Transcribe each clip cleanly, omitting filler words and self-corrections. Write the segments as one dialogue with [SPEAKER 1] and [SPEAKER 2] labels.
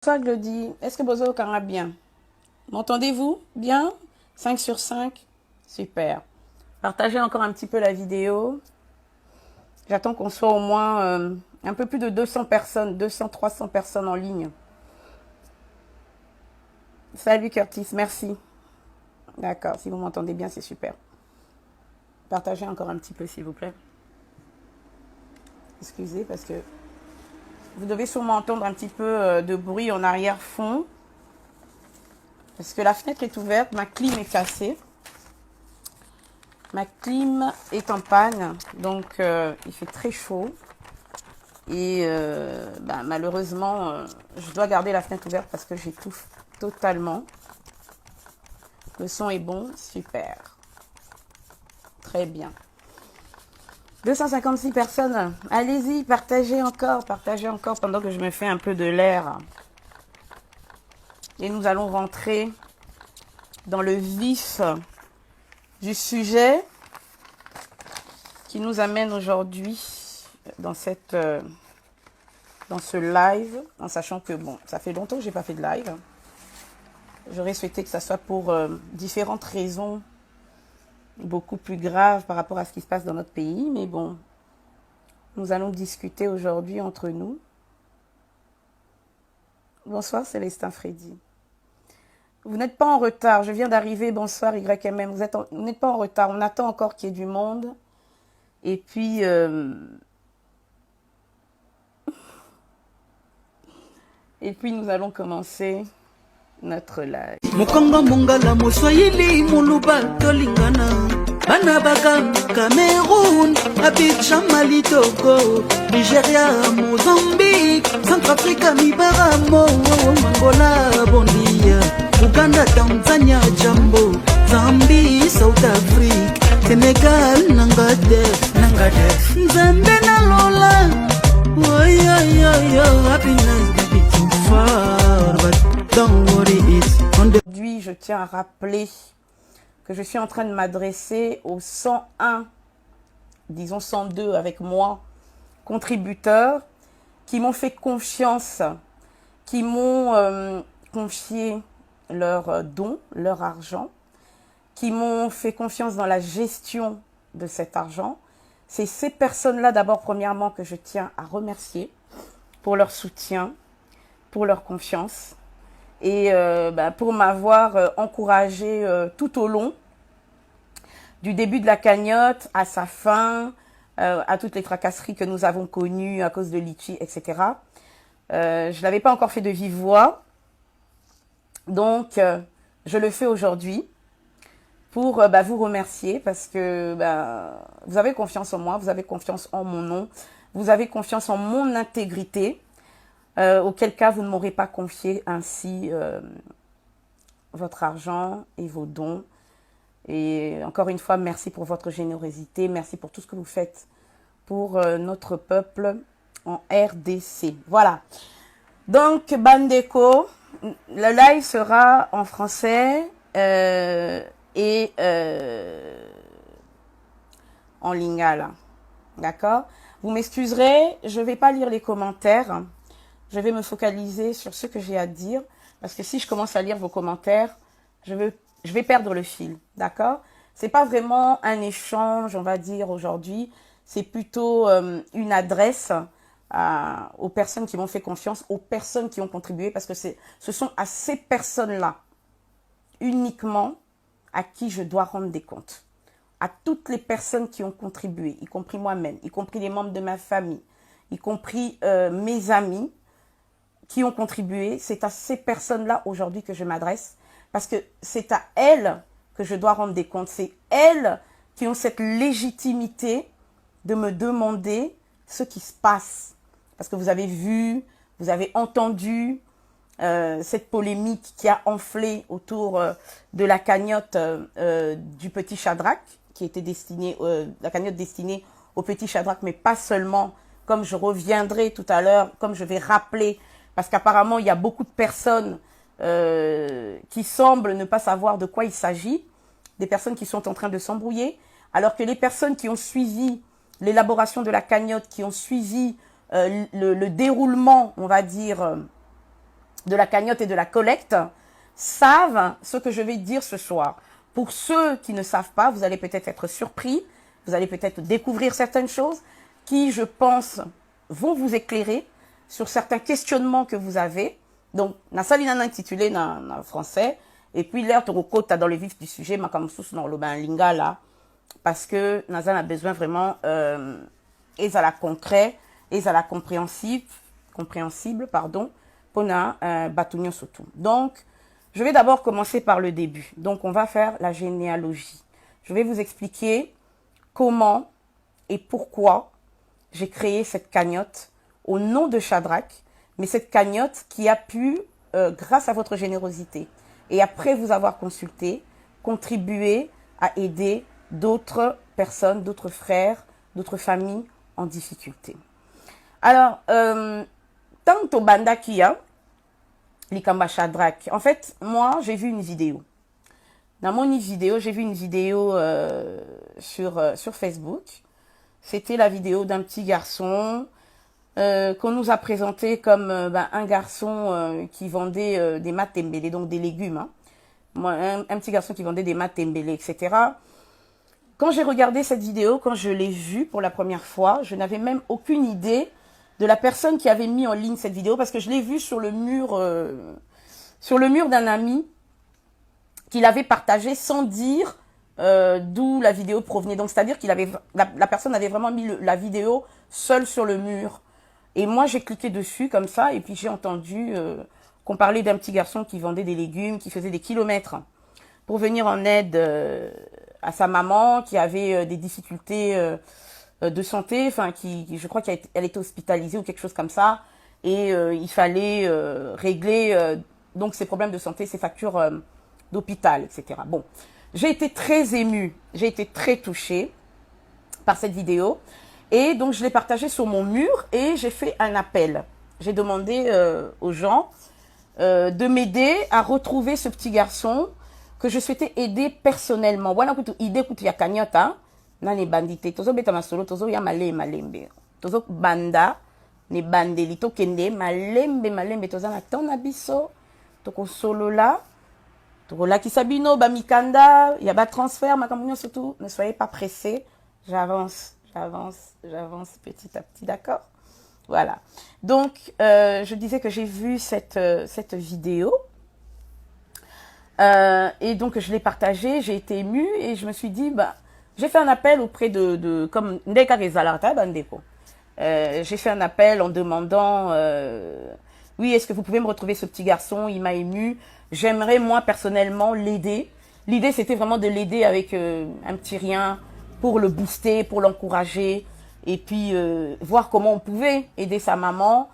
[SPEAKER 1] Bonsoir Glody, est-ce que Bozo Okara bien? M'entendez-vous bien? 5 sur 5? Super. Partagez encore un petit peu la vidéo. J'attends qu'on soit au moins un peu plus de 200 personnes, 200, 300 personnes en ligne. Salut Curtis, merci. D'accord, si vous m'entendez bien, c'est super. Partagez encore un petit peu s'il vous plaît. Excusez parce que vous devez sûrement entendre un petit peu de bruit en arrière-fond. Parce que la fenêtre est ouverte, ma clim est cassée. Ma clim est en panne, donc il fait très chaud. Et malheureusement, je dois garder la fenêtre ouverte parce que j'étouffe totalement. Le son est bon, super. Très bien. 256 personnes. Allez-y, partagez encore pendant que je me fais un peu de l'air. Et nous allons rentrer dans le vif du sujet qui nous amène aujourd'hui dans ce live, en sachant que bon, ça fait longtemps que j'ai pas fait de live. J'aurais souhaité que ça soit pour différentes raisons beaucoup plus graves par rapport à ce qui se passe dans notre pays, mais bon, nous allons discuter aujourd'hui entre nous. Bonsoir Célestin Freddy. Vous n'êtes pas en retard, je viens d'arriver, bonsoir YMM, vous n'êtes pas en retard, on attend encore qu'il y ait du monde. Et puis, nous allons commencer notre live.
[SPEAKER 2] Mukongo mungala muswahili muluba tolingana bana baga Cameroun Abidjan Mali Togo Nigeria Mozambique Centrafrique Mibaramo Angola Bondia Uganda Tanzania Jambo Zambie South Africa Senegal Nangade Nzambe na Lola happiness baby too far but don't worry it's on the...
[SPEAKER 1] Aujourd'hui, je tiens à rappeler que je suis en train de m'adresser aux 101, disons 102 avec moi, contributeurs qui m'ont fait confiance, qui m'ont confié leurs dons, leur argent, qui m'ont fait confiance dans la gestion de cet argent. C'est ces personnes-là d'abord, premièrement, que je tiens à remercier pour leur soutien, pour leur confiance et pour m'avoir encouragé tout au long, du début de la cagnotte à sa fin, à toutes les tracasseries que nous avons connues à cause de Litchi, etc. Je ne l'avais pas encore fait de vive voix, donc je le fais aujourd'hui pour vous remercier parce que vous avez confiance en moi, vous avez confiance en mon nom, vous avez confiance en mon intégrité, auquel cas vous ne m'aurez pas confié ainsi votre argent et vos dons. Et encore une fois, merci pour votre générosité, merci pour tout ce que vous faites pour notre peuple en RDC. Voilà. Donc, Bandeko, le live sera en français et en lingala. D'accord? Vous m'excuserez, je ne vais pas lire les commentaires. Je vais me focaliser sur ce que j'ai à dire. Parce que si je commence à lire vos commentaires, je vais perdre le fil. D'accord? C'est pas vraiment un échange, on va dire, aujourd'hui. C'est plutôt une adresse aux personnes qui m'ont fait confiance, aux personnes qui ont contribué. Parce que ce sont à ces personnes-là, uniquement, à qui je dois rendre des comptes. À toutes les personnes qui ont contribué, y compris moi-même, y compris les membres de ma famille, y compris mes amis qui ont contribué. C'est à ces personnes-là aujourd'hui que je m'adresse parce que c'est à elles que je dois rendre des comptes. C'est elles qui ont cette légitimité de me demander ce qui se passe. Parce que vous avez vu, vous avez entendu cette polémique qui a enflé autour de la cagnotte du petit Shadrach, qui était destinée, la cagnotte destinée au petit Shadrach, mais pas seulement, comme je reviendrai tout à l'heure, comme je vais rappeler, parce qu'apparemment il y a beaucoup de personnes qui semblent ne pas savoir de quoi il s'agit, des personnes qui sont en train de s'embrouiller, alors que les personnes qui ont suivi l'élaboration de la cagnotte, qui ont suivi le déroulement, on va dire, de la cagnotte et de la collecte savent ce que je vais dire ce soir. Pour ceux qui ne savent pas, vous allez peut-être être surpris, vous allez peut-être découvrir certaines choses qui, je pense, vont vous éclairer sur certains questionnements que vous avez. Donc, Nasalina intitulé en français, et puis l'air tu dans le vif du sujet, ma comme sous dans le linga là, parce que Nazan a besoin vraiment et à la concret, et à la compréhensible, pardon, pour na batunion surtout. Donc, je vais d'abord commencer par le début. Donc, on va faire la généalogie. Je vais vous expliquer comment et pourquoi j'ai créé cette cagnotte au nom de Shadrach, mais cette cagnotte qui a pu, grâce à votre générosité, et après vous avoir consulté, contribuer à aider d'autres personnes, d'autres frères, d'autres familles en difficulté. Alors, tant au banda kia, Likamba Shadrach, en fait, moi, j'ai vu une vidéo. Dans mon vidéo, j'ai vu une vidéo sur Facebook. C'était la vidéo d'un petit garçon qu'on nous a présenté comme un garçon qui vendait des matembele, donc des légumes. Hein. Moi, un petit garçon qui vendait des matembele, etc. Quand j'ai regardé cette vidéo, quand je l'ai vue pour la première fois, je n'avais même aucune idée de la personne qui avait mis en ligne cette vidéo parce que je l'ai vue sur le mur d'un ami qui l'avait partagé sans dire d'où la vidéo provenait. Donc, c'est-à-dire qu'il avait la personne avait vraiment mis la vidéo seule sur le mur. Et moi, j'ai cliqué dessus comme ça et puis j'ai entendu qu'on parlait d'un petit garçon qui vendait des légumes, qui faisait des kilomètres pour venir en aide à sa maman qui avait des difficultés de santé, enfin je crois qu'elle était hospitalisée ou quelque chose comme ça, et il fallait régler donc ses problèmes de santé, ses factures d'hôpital, etc. Bon, j'ai été très émue, j'ai été très touchée par cette vidéo, et donc je l'ai partagée sur mon mur et j'ai fait un appel. J'ai demandé aux gens de m'aider à retrouver ce petit garçon que je souhaitais aider personnellement. Voilà, idée que tu as cagnotte, hein. Nane bandite, tozo beta masolo, tozo ya malembe. Tozo banda, ne bandeli, to kende, malembe, toza na ton abiso, toko solo là, toko la kisabino, ba mikanda, ya ba transfert, ma campagne surtout, ne soyez pas pressés, j'avance petit à petit, d'accord? Voilà. Donc, je disais que j'ai vu cette vidéo, et donc je l'ai partagée, j'ai été émue, et je me suis dit, j'ai fait un appel auprès comme Ndeka Rezalata Bandeko. J'ai fait un appel en demandant oui, est-ce que vous pouvez me retrouver ce petit garçon, il m'a ému. J'aimerais moi personnellement l'aider. L'idée c'était vraiment de l'aider avec un petit rien pour le booster, pour l'encourager et puis voir comment on pouvait aider sa maman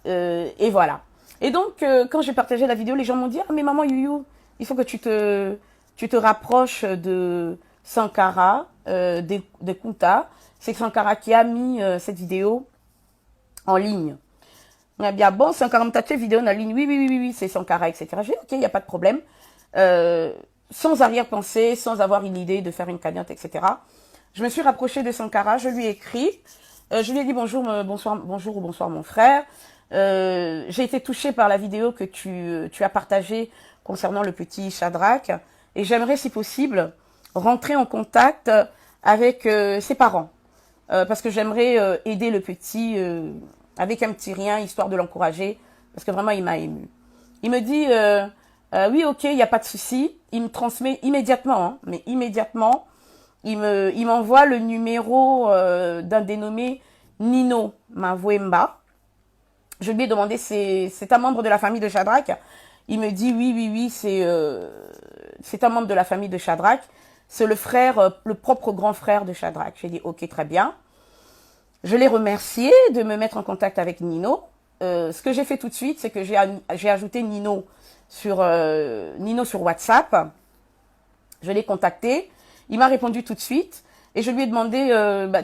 [SPEAKER 1] et voilà. Et donc quand j'ai partagé la vidéo, les gens m'ont dit ah mais maman Youyou, il faut que tu te rapproches de Sankara de Kuta. C'est Sankara qui a mis cette vidéo en ligne. On a bien bon, Sankara m'a fait vidéo en ligne. Oui, c'est Sankara, etc. J'ai dit, ok, il n'y a pas de problème. Sans arrière-pensée, sans avoir une idée de faire une cagnotte, etc. Je me suis rapprochée de Sankara, je lui ai écrit. Je lui ai dit bonjour ou bonsoir mon frère. J'ai été touchée par la vidéo que tu as partagée concernant le petit Shadrach. Et j'aimerais, si possible, rentrer en contact avec ses parents. Parce que j'aimerais aider le petit avec un petit rien, histoire de l'encourager. Parce que vraiment, il m'a ému. Il me dit, oui, ok, il n'y a pas de souci. Il me transmet immédiatement, hein, mais immédiatement, il m'envoie le numéro d'un dénommé Nino Mavwemba. Je lui ai demandé, c'est un membre de la famille de Shadrach. Il me dit, oui, c'est un membre de la famille de Shadrach. C'est le frère, le propre grand frère de Shadrach. J'ai dit, ok, très bien. Je l'ai remercié de me mettre en contact avec Nino. Ce que j'ai fait tout de suite, c'est que j'ai ajouté Nino sur WhatsApp. Je l'ai contacté. Il m'a répondu tout de suite. Et je lui ai demandé,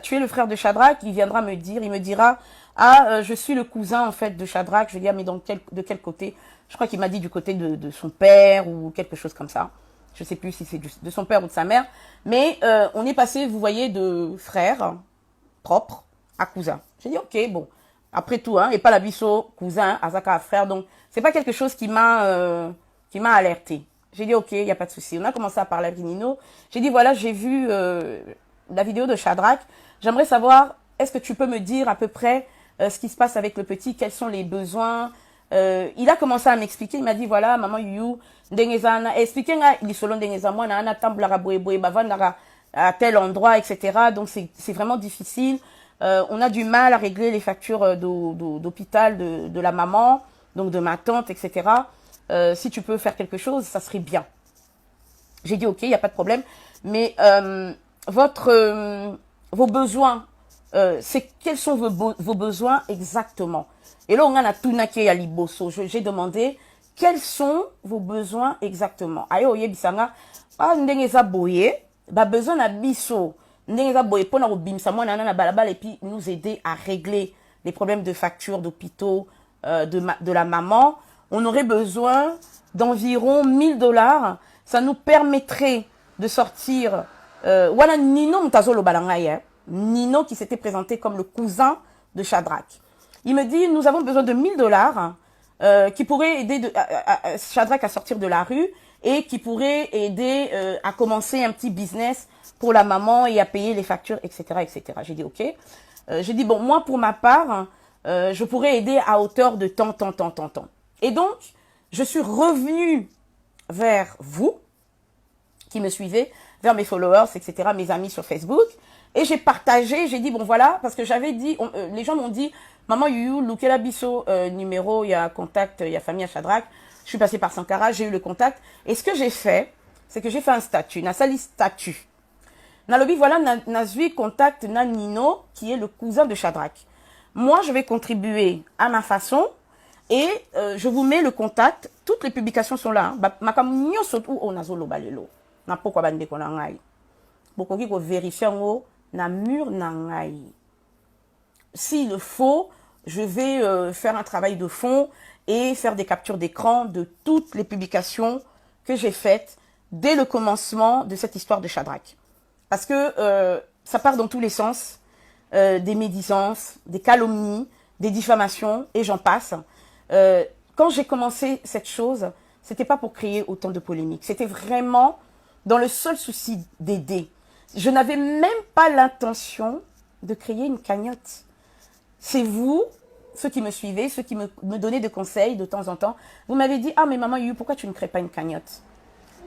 [SPEAKER 1] tu es le frère de Shadrach? Il viendra me dire, il me dira, je suis le cousin en fait de Shadrach. Je lui ai dit, mais de quel côté? Je crois qu'il m'a dit du côté de son père ou quelque chose comme ça. Je sais plus si c'est de son père ou de sa mère. Mais on est passé, vous voyez, de frère propre à cousin. J'ai dit, ok, bon. Après tout, hein, et pas la bisso, cousin, Azaka, frère. Donc, c'est pas quelque chose qui m'a alerté. J'ai dit, ok, il n'y a pas de souci. On a commencé à parler avec Nino. J'ai dit, voilà, j'ai vu la vidéo de Shadrach. J'aimerais savoir, est-ce que tu peux me dire à peu près ce qui se passe avec le petit, quels sont les besoins. Il a commencé à m'expliquer. Il m'a dit, voilà, maman Yuyu, ndengezana, expliquez nga lisolo ndengeza moi na tamblara boye bavandara à tel endroit, etc. Donc c'est vraiment difficile. On a du mal à régler les factures d'hôpital de la maman, donc de ma tante, etc. Si tu peux faire quelque chose, ça serait bien. J'ai dit ok, il n'y a pas de problème. Mais vos besoins, quels sont vos besoins exactement? Et là, on a tout naké à Liboso. J'ai demandé quels sont vos besoins exactement. Ayo oye bisanga, ndengeza boye, ba besoin na biso. Ndengeza boye pona obimsa moi nana na balabala et puis nous aider à régler les problèmes de facture d'hôpitaux de la maman. On aurait besoin d'environ 1 000 $. Ça nous permettrait de sortir. Voilà Nino Mutazolo Balangaya, Nino qui s'était présenté comme le cousin de Shadrach. Il me dit, nous avons besoin de 1 000 $ qui pourraient aider Shadrach à sortir de la rue et qui pourraient aider à commencer un petit business pour la maman et à payer les factures, etc., etc. J'ai dit, ok. J'ai dit, bon, moi, pour ma part, je pourrais aider à hauteur de tant. Et donc, je suis revenue vers vous, qui me suivez, vers mes followers, etc., mes amis sur Facebook. Et j'ai partagé, j'ai dit, bon voilà, parce que j'avais dit, les gens m'ont dit, maman Yuyu, Lukela Bisso, numéro, il y a contact, il y a famille à Shadrach. Je suis passée par Sankara, j'ai eu le contact. Et ce que j'ai fait, c'est que j'ai fait un statut, na sali statut. Nalobi, voilà, Nazui contact na Nino, qui est le cousin de Shadrach. Moi, je vais contribuer à ma façon et je vous mets le contact. Toutes les publications sont là. Makam nyo sotu o nazolo balelo. Na pokwa bande ko na ngai. Bokoki ko vérifier ngo na mur na ngai. S'il le faut, je vais faire un travail de fond et faire des captures d'écran de toutes les publications que j'ai faites dès le commencement de cette histoire de Shadrach. Parce que ça part dans tous les sens, des médisances, des calomnies, des diffamations, et j'en passe. Quand j'ai commencé cette chose, c'était pas pour créer autant de polémiques. C'était vraiment dans le seul souci d'aider. Je n'avais même pas l'intention de créer une cagnotte. C'est vous, ceux qui me suivez, ceux qui me donnaient des conseils de temps en temps. Vous m'avez dit, ah mais maman Yuyu, pourquoi tu ne crées pas une cagnotte?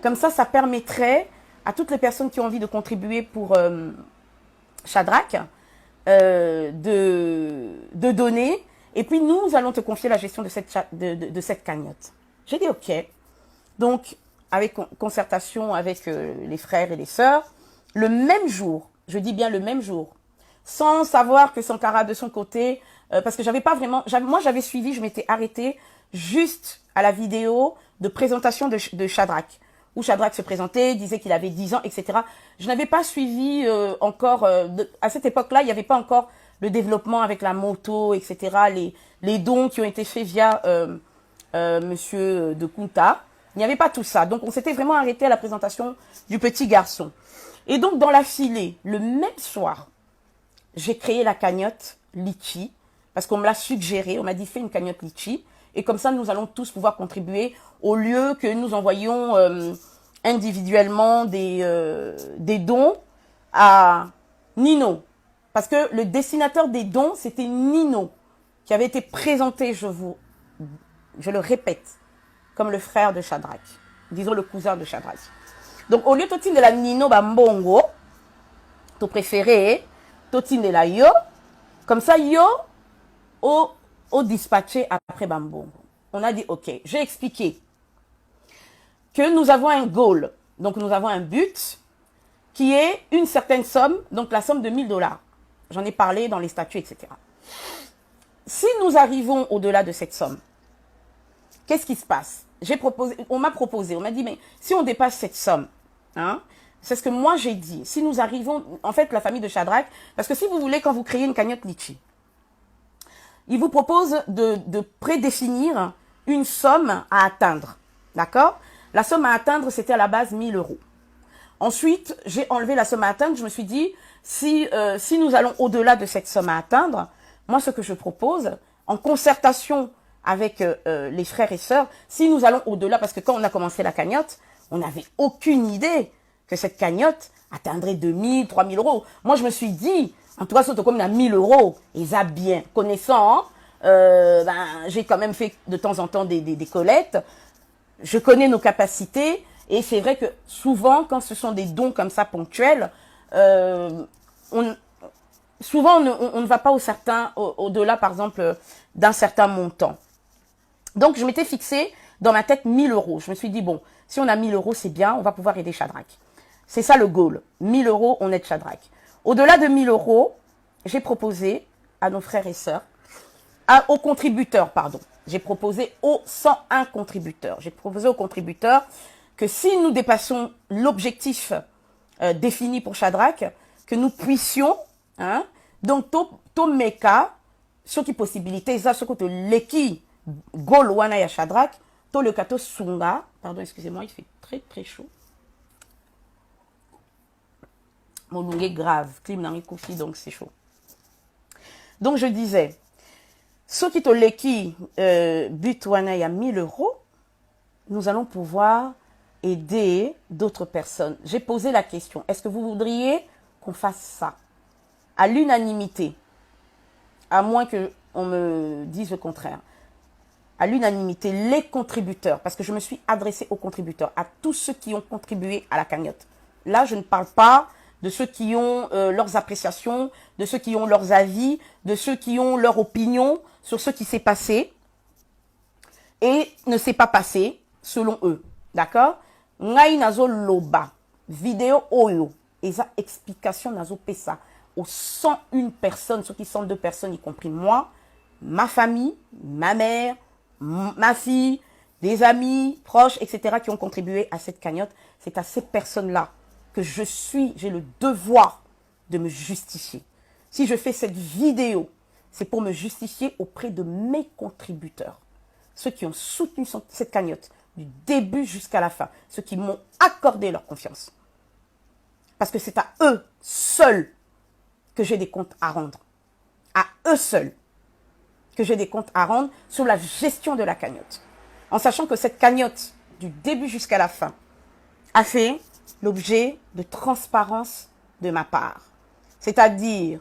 [SPEAKER 1] Comme ça permettrait à toutes les personnes qui ont envie de contribuer pour Shadrach de donner. Et puis nous allons te confier la gestion de cette cagnotte. J'ai dit ok. Donc, avec concertation avec les frères et les sœurs, le même jour, je dis bien le même jour, sans savoir que Sankara de son côté, parce que j'avais pas vraiment, moi j'avais suivi, je m'étais arrêtée juste à la vidéo de présentation de Shadrach, où Shadrach se présentait, disait qu'il avait 10 ans, etc. Je n'avais pas suivi encore, à cette époque-là, il n'y avait pas encore le développement avec la moto, etc., les dons qui ont été faits via Monsieur de Kunta. Il n'y avait pas tout ça. Donc, on s'était vraiment arrêté à la présentation du petit garçon. Et donc, dans la filée, le même soir, j'ai créé la cagnotte Litchi, parce qu'on me l'a suggéré, on m'a dit, fais une cagnotte Litchi, et comme ça, nous allons tous pouvoir contribuer, au lieu que nous envoyions individuellement des dons à Nino. Parce que le destinateur des dons, c'était Nino, qui avait été présenté, je le répète, comme le frère de Shadrach, disons le cousin de Shadrach. Donc, au lieu de la Nino Bambongo, ton préféré, Totine de la Yo, comme ça, Yo, au dispatché après Bambongo. On a dit, ok, j'ai expliqué que nous avons un goal, donc nous avons un but, qui est une certaine somme, donc la somme de 1 000 $. J'en ai parlé dans les statuts, etc. Si nous arrivons au-delà de cette somme, qu'est-ce qui se passe? On m'a proposé, on m'a dit, mais si on dépasse cette somme, hein, c'est ce que moi j'ai dit, si nous arrivons, en fait, la famille de Shadrach, parce que si vous voulez, quand vous créez une cagnotte Litchi, il vous propose de prédéfinir une somme à atteindre, d'accord? La somme à atteindre, c'était à la base 1 000 €. Ensuite, j'ai enlevé la somme à atteindre, je me suis dit, si nous allons au-delà de cette somme à atteindre, Moi, ce que je propose, en concertation avec les frères et sœurs, si nous allons au-delà, parce que quand on a commencé la cagnotte, on n'avait aucune idée que cette cagnotte atteindrait 2000, 3000 euros. Moi, je me suis dit, en tout cas, surtout comme il y a 1000 euros, et ça bien, connaissant, hein, j'ai quand même fait de temps en temps des collectes, je connais nos capacités, et c'est vrai que souvent, quand ce sont des dons comme ça ponctuels, souvent on ne va pas au-delà, par exemple, d'un certain montant. Donc, je m'étais fixé dans ma tête 1000 euros. Je me suis dit, bon, si on a 1000 euros, c'est bien, on va pouvoir aider Shadrach. C'est ça le goal. 1000 euros, on aide Shadrach. Au-delà de 1000 euros, j'ai proposé à nos frères et sœurs, aux contributeurs, pardon. J'ai proposé aux 101 contributeurs. J'ai proposé aux contributeurs que si nous dépassons l'objectif défini pour Shadrach, que nous puissions, hein, donc, tout meka, ce qui possibilité, ça, ce que l'équipe, Gol wana ya Shadrach, to le kato sunga, pardon, excusez-moi, il fait très très chaud. Mon lungue est grave, clim dans les coffee, donc c'est chaud. Donc je disais, ce qui to leki but wana ya 1000 euros, nous allons pouvoir aider d'autres personnes. J'ai posé la question, est-ce que vous voudriez qu'on fasse ça à l'unanimité, à moins qu'on me dise le contraire? À l'unanimité, les contributeurs, parce que je me suis adressée aux contributeurs, à tous ceux qui ont contribué à la cagnotte. Là, je ne parle pas de ceux qui ont leurs appréciations, de ceux qui ont leurs avis, de ceux qui ont leur opinion sur ce qui s'est passé et ne s'est pas passé selon eux. D'accord? Ngai nazo loba, vidéo oyo, et ça explication nazo pesa aux 101 personnes, ceux qui sont 2 personnes, y compris moi, ma famille, ma mère, ma fille, des amis, proches, etc. qui ont contribué à cette cagnotte. C'est à ces personnes-là que j'ai le devoir de me justifier. Si je fais cette vidéo, c'est pour me justifier auprès de mes contributeurs. Ceux qui ont soutenu cette cagnotte du début jusqu'à la fin. Ceux qui m'ont accordé leur confiance. Parce que c'est à eux seuls que j'ai des comptes à rendre. À eux seuls que j'ai des comptes à rendre sur la gestion de la cagnotte. En sachant que cette cagnotte, du début jusqu'à la fin, a fait l'objet de transparence de ma part. C'est-à-dire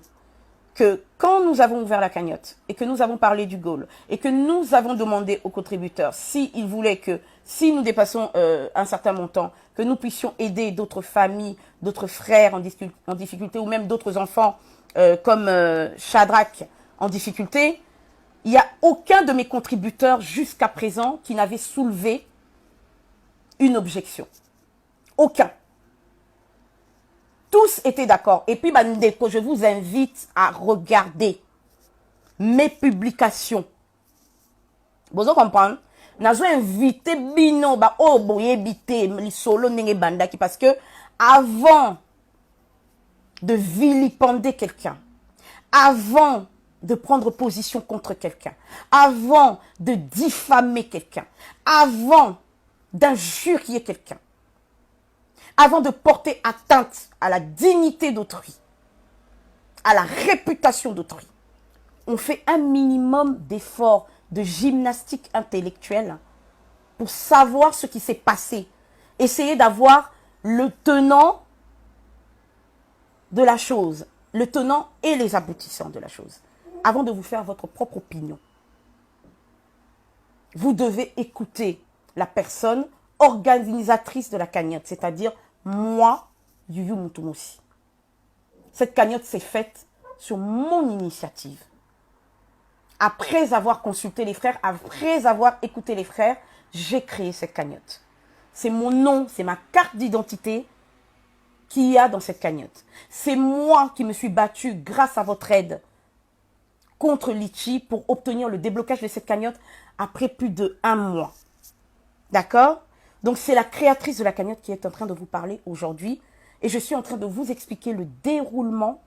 [SPEAKER 1] que quand nous avons ouvert la cagnotte et que nous avons parlé du goal et que nous avons demandé aux contributeurs s'ils voulaient que, si nous dépassons un certain montant, que nous puissions aider d'autres familles, d'autres frères en difficulté ou même d'autres enfants comme Shadrach en difficulté, il n'y a aucun de mes contributeurs jusqu'à présent qui n'avait soulevé une objection. Aucun. Tous étaient d'accord. Et puis, Bandeko, je vous invite à regarder mes publications. Vous comprenez? Nazo invité bino ba oh boye bité li solo nenge bandaki parce que avant de vilipender quelqu'un, avant de prendre position contre quelqu'un, avant de diffamer quelqu'un, avant d'injurier quelqu'un, avant de porter atteinte à la dignité d'autrui, à la réputation d'autrui, on fait un minimum d'efforts de gymnastique intellectuelle pour savoir ce qui s'est passé, essayer d'avoir le tenant de la chose, le tenant et les aboutissants de la chose, avant de vous faire votre propre opinion. Vous devez écouter la personne organisatrice de la cagnotte, c'est-à-dire moi, Yuyu Mutumosi. Cette cagnotte s'est faite sur mon initiative. Après avoir consulté les frères, après avoir écouté les frères, j'ai créé cette cagnotte. C'est mon nom, c'est ma carte d'identité qu'il y a dans cette cagnotte. C'est moi qui me suis battue grâce à votre aide contre Litchi pour obtenir le déblocage de cette cagnotte après plus de 1 mois. D'accord? Donc c'est la créatrice de la cagnotte qui est en train de vous parler aujourd'hui et je suis en train de vous expliquer le déroulement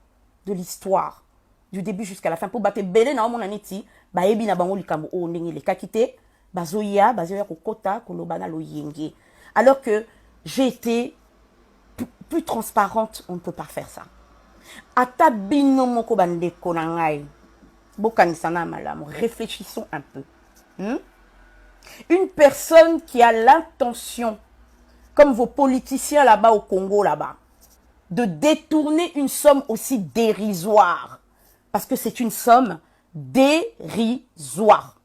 [SPEAKER 1] de l'histoire du début jusqu'à la fin. Pour battre belé na mon aniti, ba ebi na bango likambo o ndenge le kakite, bazoya kokota kolobana lo yenge. Alors que j'ai été plus transparente, on ne peut pas faire ça. Ata bino moko bandeko na ngai. Bokanisana malam, réfléchissons un peu. Une personne qui a l'intention, comme vos politiciens là-bas au Congo, là-bas, de détourner une somme aussi dérisoire. Parce que c'est une somme dérisoire.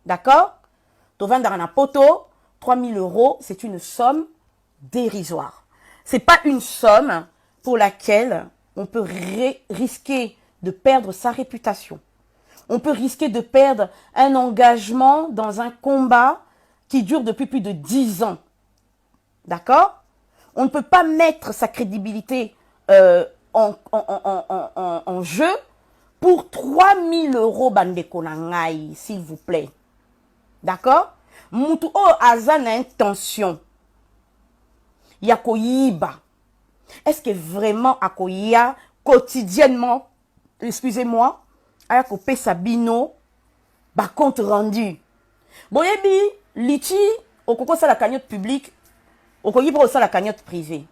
[SPEAKER 1] D'accord? Tovin Darana Poto, 3 000 euros, c'est une somme dérisoire. C'est pas une somme pour laquelle on peut risquer de perdre sa réputation. On peut risquer de perdre un engagement dans un combat qui dure depuis plus de 10 ans. D'accord? On ne peut pas mettre sa crédibilité en jeu pour 3 000 euros, bandeko nangai, s'il vous plaît. D'accord? Mutu o azan intention. Yakoyiba. Est-ce que vraiment akoya quotidiennement, excusez-moi, ayako sabino, ba compte rendu. Boyebi, lichi, okoko sa la cagnotte publique, okoyiba sa la cagnotte privée.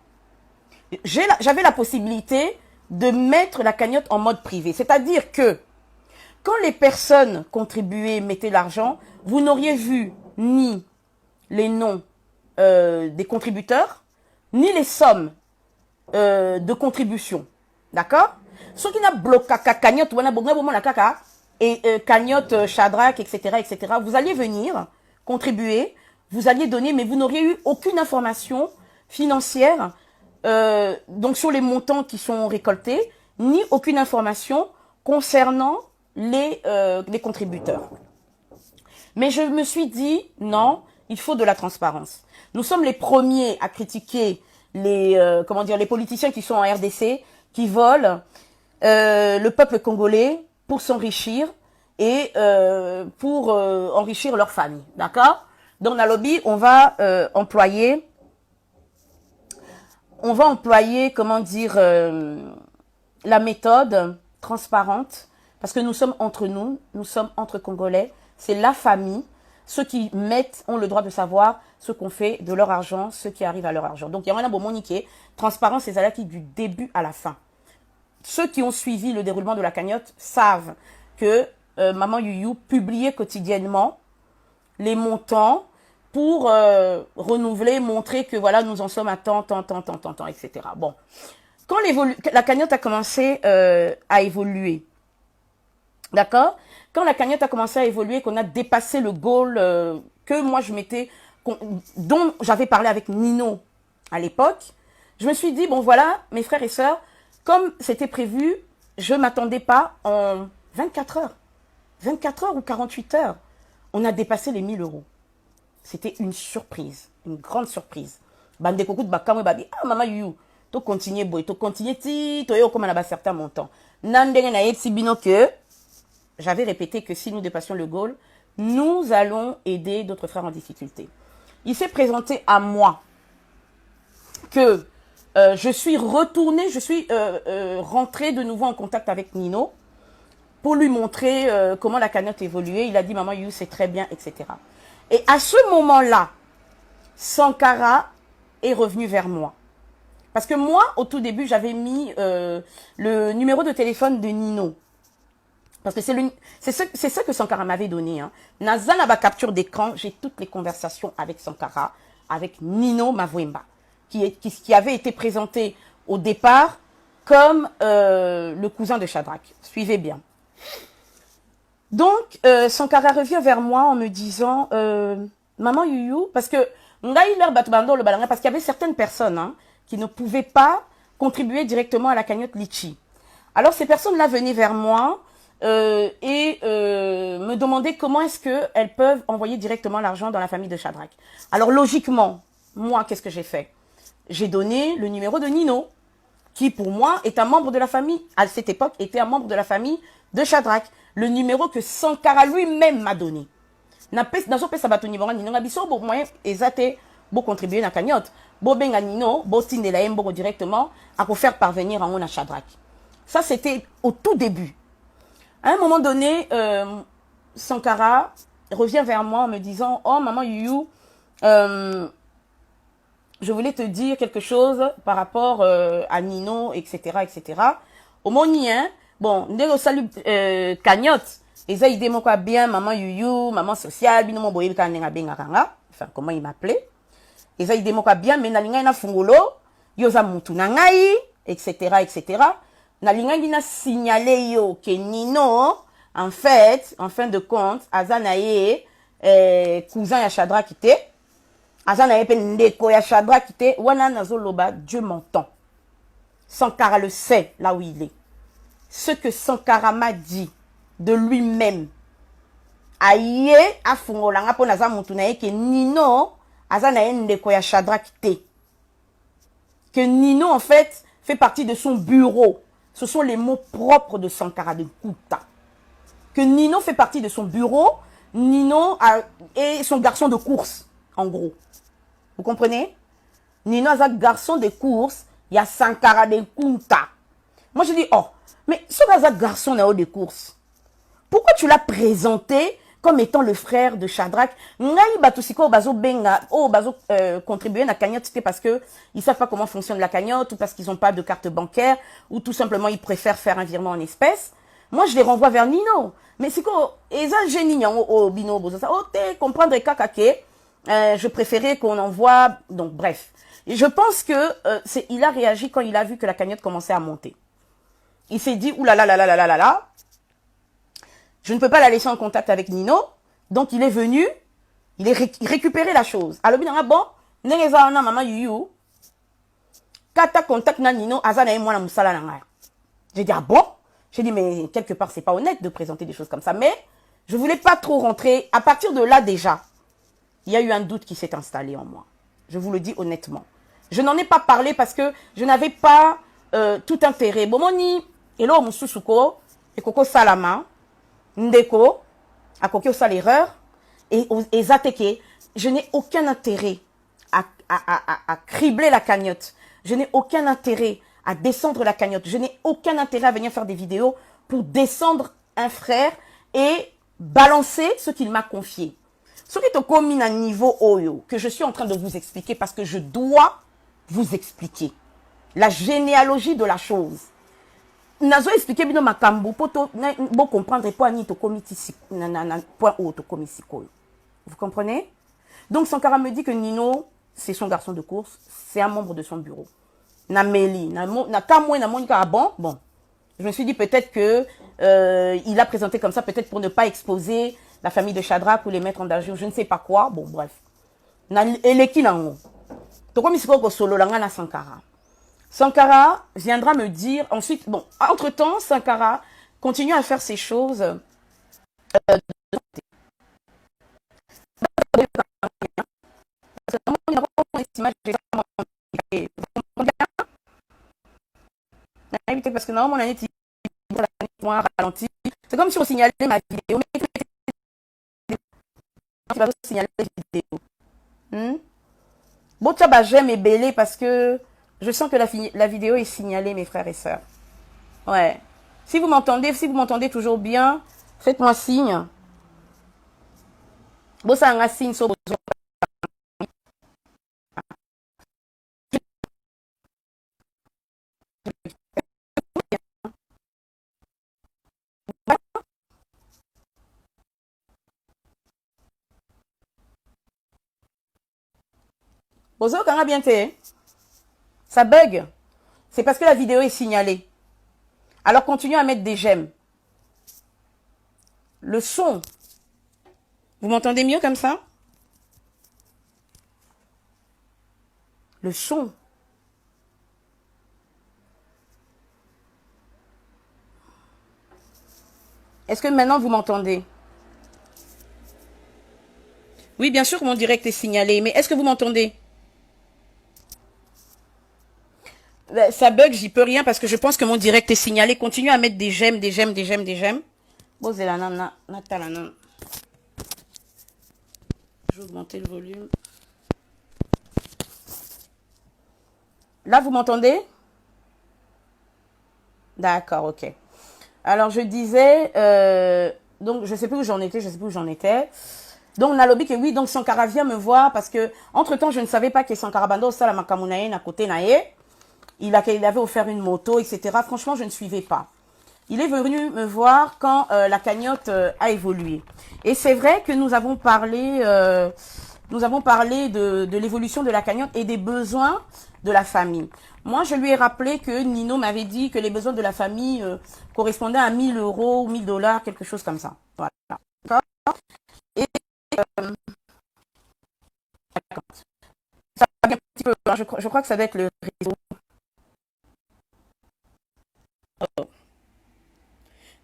[SPEAKER 1] J'avais la possibilité de mettre la cagnotte en mode privé. C'est-à-dire que quand les personnes contribuaient, mettaient l'argent, vous n'auriez vu ni les noms des contributeurs, ni les sommes de contribution. D'accord? Ce qui n'a bloqué cagnotte, et cagnotte Shadrach, etc., vous alliez venir contribuer, vous alliez donner, mais vous n'auriez eu aucune information financière donc sur les montants qui sont récoltés, ni aucune information concernant les contributeurs. Mais je me suis dit, non, il faut de la transparence. Nous sommes les premiers à critiquer les politiciens qui sont en RDC, qui volent le peuple congolais pour s'enrichir et pour enrichir leur famille. D'accord? Dans la lobby, on va employer, comment dire, la méthode transparente, parce que nous sommes entre nous sommes entre Congolais, c'est la famille. Ceux qui mettent ont le droit de savoir ce qu'on fait de leur argent, ce qui arrive à leur argent. Donc, il y a un bon moniqué. Transparence, c'est ça qui du début à la fin. Ceux qui ont suivi le déroulement de la cagnotte savent que Maman Youyou publiait quotidiennement les montants pour renouveler, montrer que voilà, nous en sommes à tant, etc. Bon. Quand la cagnotte a commencé à évoluer, d'accord? Quand la cagnotte a commencé à évoluer, qu'on a dépassé le goal que moi je m'étais, dont j'avais parlé avec Nino à l'époque, je me suis dit, bon voilà, mes frères et sœurs, comme c'était prévu, je ne m'attendais pas en 24 heures. 24 heures ou 48 heures, on a dépassé les 1 000 euros. C'était une surprise, une grande surprise. Bande koko de bakamwe babi, ah maman you, to continuer boy, to continuer ti, to yo comme on a certain montant. Nandenge na yepsi bino que j'avais répété que si nous dépassions le goal, nous allons aider d'autres frères en difficulté. Il s'est présenté à moi que je suis retournée, je suis rentrée de nouveau en contact avec Nino pour lui montrer comment la cagnotte évoluait. Il a dit, maman you, c'est très bien, etc. Et à ce moment-là, Sankara est revenu vers moi. Parce que moi, au tout début, j'avais mis le numéro de téléphone de Nino. Parce que c'est ce que Sankara m'avait donné. Hein. Nazana ba capture d'écran, j'ai toutes les conversations avec Sankara, avec Nino Mavwemba, qui avait été présenté au départ comme le cousin de Shadrach. Suivez bien. Donc, Sankara revient vers moi en me disant, maman Youyou, parce que parce qu'il y avait certaines personnes hein, qui ne pouvaient pas contribuer directement à la cagnotte Litchi. Alors, ces personnes-là venaient vers moi et me demandaient comment est-ce qu'elles peuvent envoyer directement l'argent dans la famille de Shadrach. Alors, logiquement, moi, qu'est-ce que j'ai fait? J'ai donné le numéro de Nino, qui pour moi est un membre de la famille, à cette époque, était un membre de la famille de Shadrach. Le numéro que Sankara lui-même m'a donné. Dans ce sabatoni Nino ngabiso bo moyen ezate bo contribuer na cagnotte. Bo benga Nino, bo tindela yembo directement à faire parvenir en on à Shadrach. Ça c'était au tout début. À un moment donné, Sankara revient vers moi en me disant, oh maman Youyou, je voulais te dire quelque chose par rapport à Nino, etc., etc. Au monien, bon, ndeko salut cagnotte. Et ça, idée moi quoi bien, maman yuyu, maman sociale, bino mo boye kanenga benga kanga. Enfin, comment il m'appelait. Et ça, idée moi quoi bien, mais na linga na fungolo, yoza mutu na ngai, etc., etc. Na linga na signalé yo que Nino, en fait, en fin de compte, azanaye, cousin ya Chadra kité. Azanaye pe ndeko ya Chadra kité. Wana nazo loba, Dieu m'entend. Sankara le sait, là où il est. Ce que Sankara m'a dit de lui-même. Aye, afungolanga po naza mutu na ye que Nino, azanaye ndeko ya Chadra kité. Que Nino, en fait, fait partie de son bureau. Ce sont les mots propres de Sankara de Kouta. Que Nino fait partie de son bureau. Nino est son garçon de course, en gros. Vous comprenez? Nino est un garçon de course. Il y a Sankara de Kouta. Moi, je dis, oh, mais ce garçon de course, pourquoi tu l'as présenté comme étant le frère de Shadrach? Ngai batusiko bazo benga, bazo contribuer à la cagnotte, c'était parce que ils savent pas comment fonctionne la cagnotte, ou parce qu'ils ont pas de carte bancaire, ou tout simplement ils préfèrent faire un virement en espèces. Moi, je les renvoie vers Nino. Mais c'est quoi? Et ça, j'ai au bino, comprendre kakake. Je préférais qu'on envoie, donc bref. Et je pense que il a réagi quand il a vu que la cagnotte commençait à monter. Il s'est dit, oulala, je ne peux pas la laisser en contact avec Nino. Donc, il est venu, il est récupéré la chose. Alors, bon, maman yuyu, kata contact na Nino, azana et moi la musala na. J'ai dit, ah bon? J'ai dit, mais quelque part, c'est pas honnête de présenter des choses comme ça. Mais je voulais pas trop rentrer. À partir de là, déjà, il y a eu un doute qui s'est installé en moi. Je vous le dis honnêtement. Je n'en ai pas parlé parce que je n'avais pas tout intérêt. Bomoni, hello, mususuko, et koko salama, ndeko, à koko sal erreur, et zateke. Je n'ai aucun intérêt à cribler la cagnotte. Je n'ai aucun intérêt à descendre la cagnotte. Je n'ai aucun intérêt à venir faire des vidéos pour descendre un frère et balancer ce qu'il m'a confié. Ce qui est commis à niveau Oyo, que je suis en train de vous expliquer parce que je dois vous expliquer la généalogie de la chose. Nazo expliquer bino makambo pour bon comprendre point ni to comité point haut to comité. Vous comprenez? Donc Sankara me dit que Nino, c'est son garçon de course, c'est un membre de son bureau. Nameli, na kamwe na monika bon. Je me suis dit peut-être que il a présenté comme ça, peut-être pour ne pas exposer la famille de Shadrach ou les mettre en danger, je ne sais pas quoi. Bon, bref. Eleki nango. Toko misiko ko solo langa na Sankara. Sankara viendra me dire ensuite, bon, entre-temps, Sankara continue à faire ses choses. Parce que normalement, on a ralenti. C'est comme si on signalait ma vidéo. Tu vas signaler la vidéo. Bon, tu vas j'aime et belé parce que je sens que la vidéo est signalée, mes frères et sœurs. Ouais. Si vous m'entendez toujours bien, faites-moi signe. Bon, ça a un signe sur besoin. Bozo quand bien fait, ça bug. C'est parce que la vidéo est signalée. Alors continuez à mettre des j'aime. Le son. Vous m'entendez mieux comme ça? Le son. Est-ce que maintenant vous m'entendez? Oui, bien sûr, mon direct est signalé, mais est-ce que vous m'entendez? Ça bug, j'y peux rien parce que je pense que mon direct est signalé. Continuez à mettre des j'aime, des j'aime, des j'aime, des j'aime. Bon, c'est la nana, natalana. Je vais augmenter le volume. Là, vous m'entendez? D'accord, ok. Alors, je disais, donc, je sais plus où j'en étais, Donc, on a lobby que oui, donc Sankara vient me voir parce que, entre-temps, je ne savais pas que Sankara Bando, ça, la makamunaye, à côté naye. Il avait offert une moto, etc. Franchement, je ne suivais pas. il est venu me voir quand la cagnotte a évolué. Et c'est vrai que nous avons parlé de l'évolution de la cagnotte et des besoins de la famille. Moi, je lui ai rappelé que Nino m'avait dit que les besoins de la famille correspondaient à 1 000 euros, 1 000 dollars, quelque chose comme ça. Voilà. D'accord. Et ça va un petit peu, hein, je crois que ça doit être le réseau.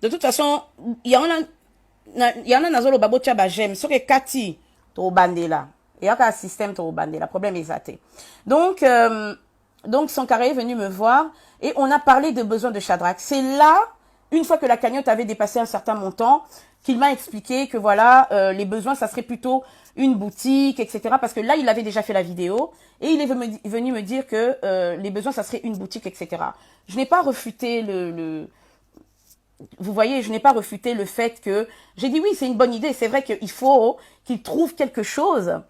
[SPEAKER 1] De toute façon, il y en a nazolo babo tchaba j'aime. Sauf que Cathy, to bandela. Il y a un système to bandela. Problème exacté. Donc Sankara est venu me voir et on a parlé de besoins de Shadrach. C'est là, une fois que la cagnotte avait dépassé un certain montant, qu'il m'a expliqué que voilà, les besoins, ça serait plutôt une boutique, etc. Parce que là, il avait déjà fait la vidéo et il est venu me dire que les besoins, ça serait une boutique, etc. Je n'ai pas refuté vous voyez, je n'ai pas refuté le fait que... J'ai dit oui, c'est une bonne idée. C'est vrai qu'il faut qu'ils trouvent quelque chose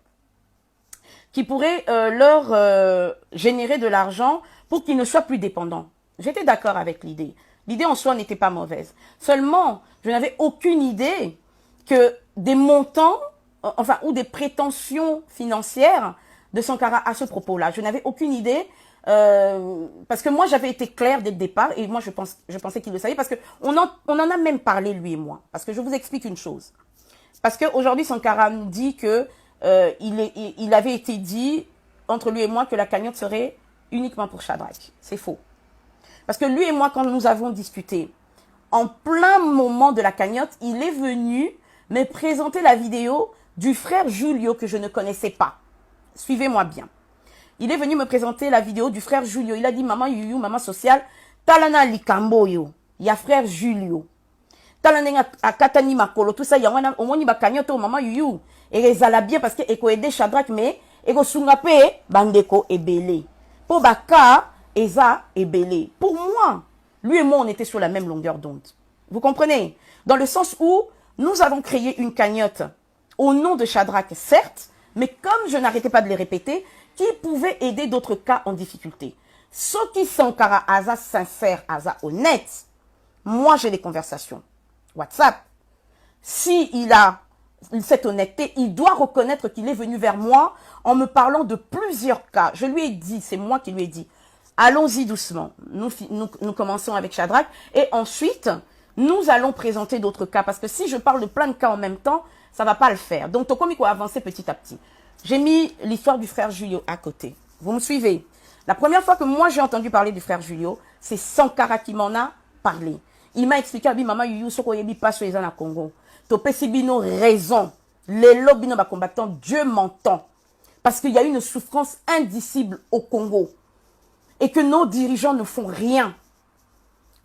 [SPEAKER 1] qui pourrait leur générer de l'argent pour qu'ils ne soient plus dépendants. J'étais d'accord avec l'idée. L'idée en soi n'était pas mauvaise. Seulement, je n'avais aucune idée que des montants, enfin, ou des prétentions financières de Sankara à ce propos-là. Je n'avais aucune idée parce que moi, j'avais été claire dès le départ et moi, je pensais qu'il le savait parce qu'on en a même parlé, lui et moi. Parce que je vous explique une chose. Parce qu'aujourd'hui, Sankara nous dit que il avait été dit entre lui et moi que la cagnotte serait uniquement pour Shadrach. C'est faux. Parce que lui et moi, quand nous avons discuté, en plein moment de la cagnotte, il est venu me présenter la vidéo du frère Julio que je ne connaissais pas. Suivez-moi bien. Il est venu me présenter la vidéo du frère Julio. Il a dit, maman Yuyu, maman sociale, talana likambo yo. Il y a frère Julio. Talana akatani makolo. Tout ça, il y a au moins ba cagnotte au maman Yuyu. Et les ala bien parce que eko aidé Shadrach, mais eko sungape bandeko ebele. Pour baka, eza ebele. Pour moi, lui et moi, on était sur la même longueur d'onde. Vous comprenez? Dans le sens où nous avons créé une cagnotte au nom de Shadrach, certes, mais comme je n'arrêtais pas de les répéter, qui pouvait aider d'autres cas en difficulté. Ceux qui sont Sankara Aza sincère, Aza honnête, moi j'ai des conversations. WhatsApp. Si il a cette honnêteté, il doit reconnaître qu'il est venu vers moi en me parlant de plusieurs cas. Je lui ai dit, c'est moi qui lui ai dit, allons-y doucement. Nous commençons avec Shadrach et ensuite, nous allons présenter d'autres cas. Parce que si je parle de plein de cas en même temps, ça ne va pas le faire. Donc, Tokomi va avancer petit à petit. J'ai mis l'histoire du frère Julio à côté. Vous me suivez? La première fois que moi j'ai entendu parler du frère Julio, c'est Sankara qui m'en a parlé. Il m'a expliqué, maman Yuyu, soko yebi pas sur les ans à Congo. Topé Sibino raison. Les lobbies non combattants, Dieu m'entend. Parce qu'il y a une souffrance indicible au Congo. Et que nos dirigeants ne font rien.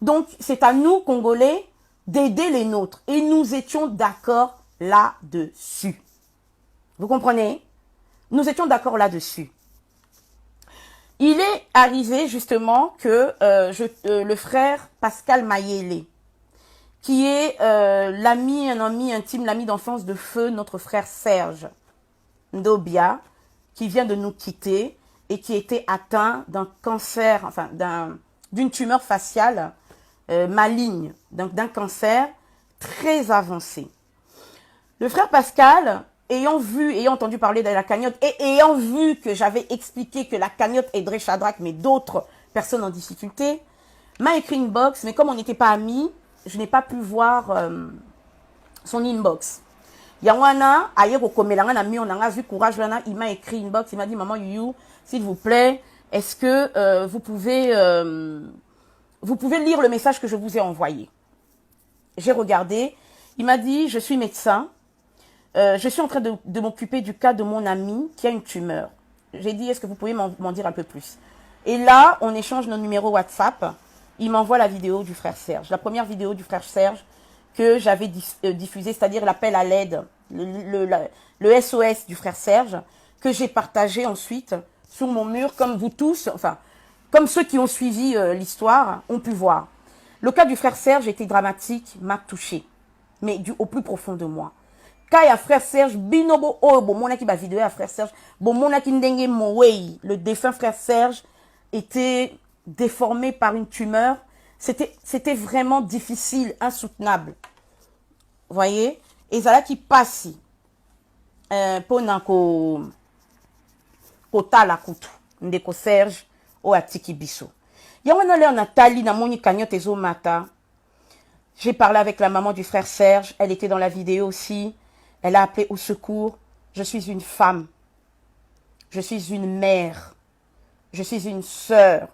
[SPEAKER 1] Donc, c'est à nous, Congolais, d'aider les nôtres. Et nous étions d'accord là-dessus. Vous comprenez? Nous étions d'accord là-dessus. Il est arrivé justement que le frère Pascal Mayele, qui est un ami intime, l'ami d'enfance de feu, notre frère Serge Ndobia, qui vient de nous quitter et qui était atteint d'un cancer, enfin d'une tumeur faciale maligne, d'un cancer très avancé. Le frère Pascal, ayant entendu parler de la cagnotte et ayant vu que j'avais expliqué que la cagnotte aiderait Shadrach, mais d'autres personnes en difficulté, m'a écrit une box, mais comme on n'était pas amis, je n'ai pas pu voir son inbox. Yawana, ayer au komelanga na mi on a vu courage lana, il m'a écrit une box, il m'a dit maman Yuyu, s'il vous plaît, est-ce que vous pouvez lire le message que je vous ai envoyé. J'ai regardé, il m'a dit je suis médecin. Je suis en train de m'occuper du cas de mon ami qui a une tumeur. J'ai dit, est-ce que vous pouvez m'en dire un peu plus? Et là, on échange nos numéros WhatsApp. Il m'envoie la vidéo du frère Serge. La première vidéo du frère Serge que j'avais diffusée, c'est-à-dire l'appel à l'aide, le SOS du frère Serge, que j'ai partagé ensuite sur mon mur, comme vous tous, enfin, comme ceux qui ont suivi l'histoire ont pu voir. Le cas du frère Serge était dramatique, m'a touché, mais au plus profond de moi. Kaya frère Serge, binobo bon mon qui ba vidéo à frère Serge, bon mon qui ndenge mowei, le défunt frère Serge était déformé par une tumeur. C'était vraiment difficile, insoutenable. Vous voyez? Et ça là qui passe pour kota la kutu ndeko Serge o atiki biso. Yango na leo Nathalie na moni cagnotte ezo mata. J'ai parlé avec la maman du frère Serge, elle était dans la vidéo aussi. Elle a appelé au secours. Je suis une femme. Je suis une mère. Je suis une sœur.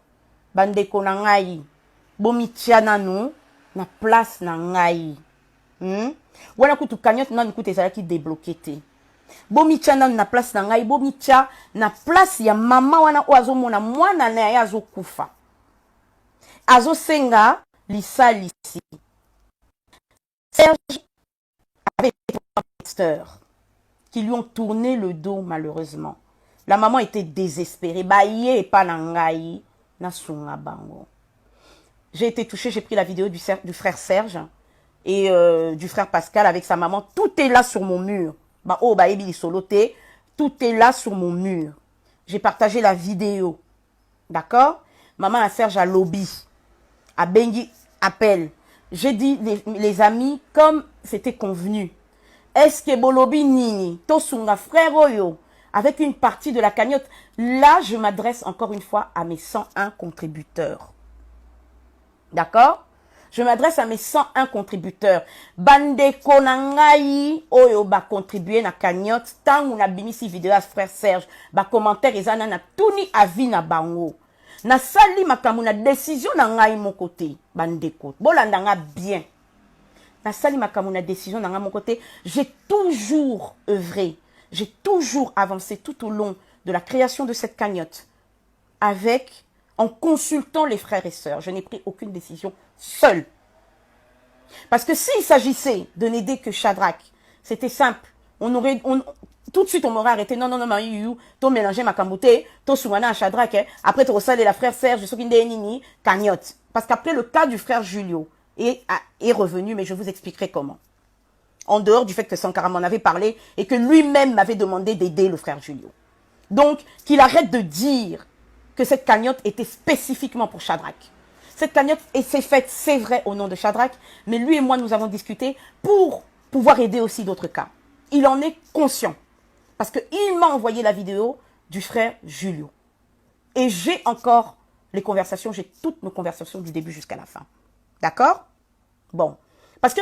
[SPEAKER 1] Bandeko na ngai. Bomitia na nou na place na ngai. Wana kutu cagnotte nan kutu ezalaki débloqué te. Bomitia na place na ngai, bomitia na place ya mama wana o azomona mwana na ya azokufa. Azosenga lisalisi. Serge avait des pasteurs qui lui ont tourné le dos malheureusement. La maman était désespérée. Baye pa na ngai na sunga bango. J'ai été touchée, j'ai pris la vidéo du frère Serge et du frère Pascal avec sa maman. Tout est là sur mon mur. Tout est là sur mon mur. J'ai partagé la vidéo. D'accord? Maman a Serge à lobby. À Bengi appelle. J'ai dit, les amis, comme c'était convenu. Est-ce que Bolobi Nini, Tosunga frère Oyo, avec une partie de la cagnotte, là, je m'adresse encore une fois à mes 101 contributeurs. D'accord? Je m'adresse à mes 101 contributeurs. Bande konangai oyo ba contribuer na cagnotte tant on a bini si vidéo à frère Serge ba commentaire ezana na tuni avis na bango. Na sali makambo na décision na ngai mon côté bande ko. Bolandanga bien. Na sali makambo na décision na ngai mon côté, j'ai toujours œuvré, j'ai toujours avancé tout au long de la création de cette cagnotte en consultant les frères et sœurs. Je n'ai pris aucune décision seule. Parce que s'il s'agissait de n'aider que Shadrach, c'était simple. Tout de suite, on m'aurait arrêté. Non, tu mélanger ma camboté, tu soumana à Shadrach, après tu ressalles la frère Serge, je suis nini, cagnotte. Parce qu'après, le cas du frère Julio est revenu, mais je vous expliquerai comment. En dehors du fait que Sankara m'en avait parlé et que lui-même m'avait demandé d'aider le frère Julio. Donc, qu'il arrête de dire que cette cagnotte était spécifiquement pour Shadrach. Cette cagnotte s'est faite, c'est vrai, au nom de Shadrach, mais lui et moi, nous avons discuté pour pouvoir aider aussi d'autres cas. Il en est conscient, parce qu'il m'a envoyé la vidéo du frère Julio. Et j'ai encore les conversations, j'ai toutes nos conversations du début jusqu'à la fin. D'accord? Bon. Parce que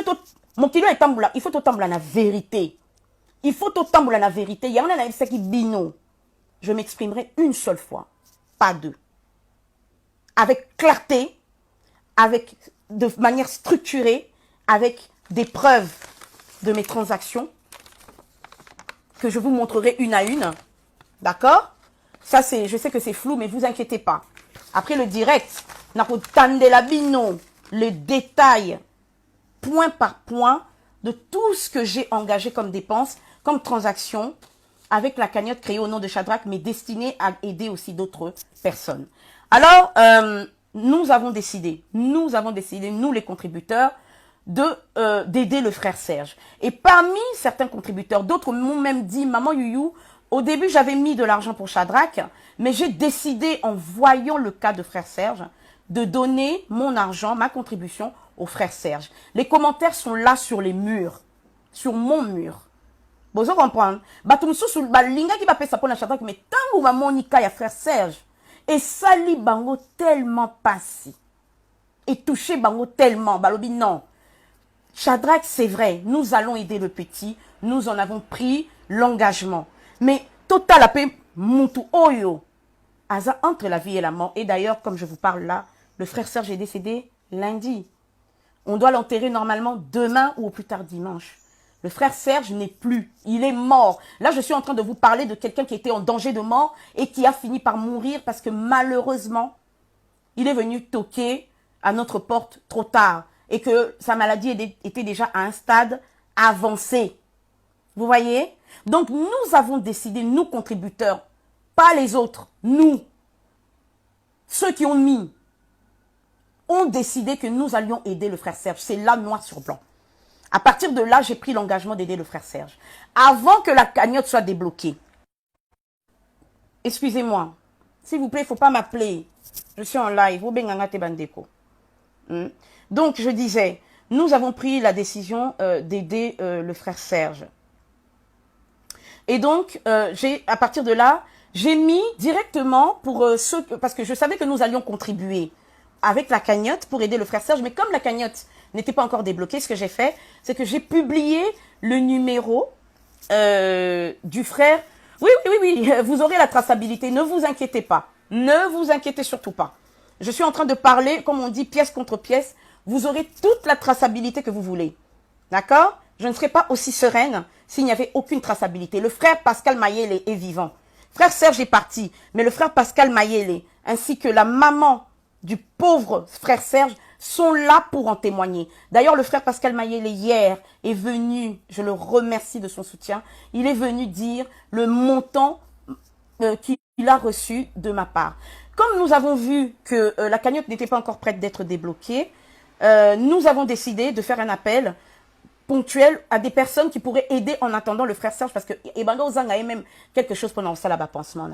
[SPEAKER 1] mon kilo est tamboula, il faut autant la vérité. Il faut autant la vérité. Il y en a qui bino. Je m'exprimerai une seule fois, pas deux. Avec clarté, de manière structurée, avec des preuves de mes transactions que je vous montrerai une à une. D'accord? Ça, je sais que c'est flou, mais vous inquiétez pas. Après le direct, le détail, point par point, de tout ce que j'ai engagé comme dépenses, comme transaction, avec la cagnotte créée au nom de Shadrach, mais destinée à aider aussi d'autres personnes. Alors, nous avons décidé, nous les contributeurs, d'aider le frère Serge. Et parmi certains contributeurs, d'autres m'ont même dit, maman Youyou, au début j'avais mis de l'argent pour Shadrach, mais j'ai décidé, en voyant le cas de frère Serge, de donner mon argent, ma contribution au frère Serge. Les commentaires sont là sur les murs, sur mon mur. Vous comprenez? Balinga qui va faire ça pour Shadrach, mais tant que maman Nika, il y a frère Serge. Et sali bango tellement passé. Et touché bango tellement. Balobi non. Shadrach, c'est vrai, nous allons aider le petit. Nous en avons pris l'engagement. Mais total la paix, mutu oyo. Aza entre la vie et la mort. Et d'ailleurs, comme je vous parle là, le frère Serge est décédé lundi. On doit l'enterrer normalement demain ou au plus tard dimanche. Le frère Serge n'est plus. Il est mort. Là, je suis en train de vous parler de quelqu'un qui était en danger de mort et qui a fini par mourir parce que malheureusement, il est venu toquer à notre porte trop tard et que sa maladie était déjà à un stade avancé. Vous voyez? Donc, nous avons décidé, nous contributeurs, pas les autres, nous, ceux qui ont décidé que nous allions aider le frère Serge. C'est là, noir sur blanc. À partir de là, j'ai pris l'engagement d'aider le frère Serge. Avant que la cagnotte soit débloquée. Excusez-moi. S'il vous plaît, il ne faut pas m'appeler. Je suis en live. Donc, je disais, nous avons pris la décision d'aider le frère Serge. Et donc, à partir de là, j'ai mis directement pour ceux... Parce que je savais que nous allions contribuer avec la cagnotte pour aider le frère Serge. Mais comme la cagnotte n'était pas encore débloquée, ce que j'ai fait, c'est que j'ai publié le numéro du frère. Oui, vous aurez la traçabilité. Ne vous inquiétez pas. Ne vous inquiétez surtout pas. Je suis en train de parler, comme on dit, pièce contre pièce. Vous aurez toute la traçabilité que vous voulez. D'accord? Je ne serais pas aussi sereine s'il n'y avait aucune traçabilité. Le frère Pascal Mayele est vivant. Frère Serge est parti, mais le frère Pascal Mayele, ainsi que la maman du pauvre frère Serge, sont là pour en témoigner. D'ailleurs, le frère Pascal Mayele, hier, est venu, je le remercie de son soutien, il est venu dire le montant qu'il a reçu de ma part. Comme nous avons vu que la cagnotte n'était pas encore prête d'être débloquée, nous avons décidé de faire un appel ponctuel à des personnes qui pourraient aider en attendant le frère Serge, parce que Ebanga Ozanga est même quelque chose pendant ça là-bas pansement.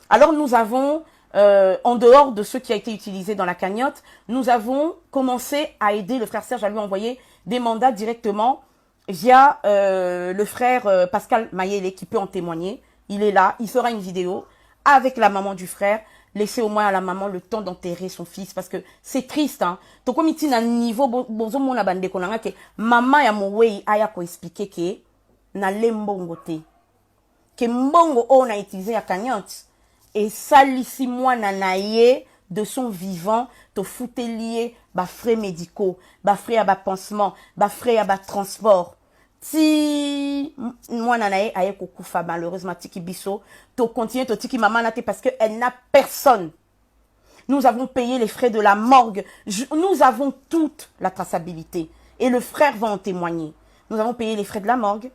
[SPEAKER 1] Alors nous avons, en dehors de ce qui a été utilisé dans la cagnotte, nous avons commencé à aider le frère Serge à lui envoyer des mandats directement via le frère Pascal Mayele qui peut en témoigner. Il est là, il fera une vidéo avec la maman du frère. Laissez au moins à la maman le temps d'enterrer son fils parce que c'est triste, hein. To comme il na niveau bozo mona bande konanga ke maman ya mowei aya ko expliquer que na lembongo te. Que mbongo on a utilisé à cagnotte et salisi mwana na ye de son vivant to foutelier ba frais médicaux, ba frais à ba pansement, ba frais à ba transport. Si moi nanae aye kokufa malheureusement tiki biso to continue to tiki maman nate parce que elle n'a personne. Nous avons payé les frais de la morgue. Nous avons toute la traçabilité et le frère va en témoigner. Nous avons payé les frais de la morgue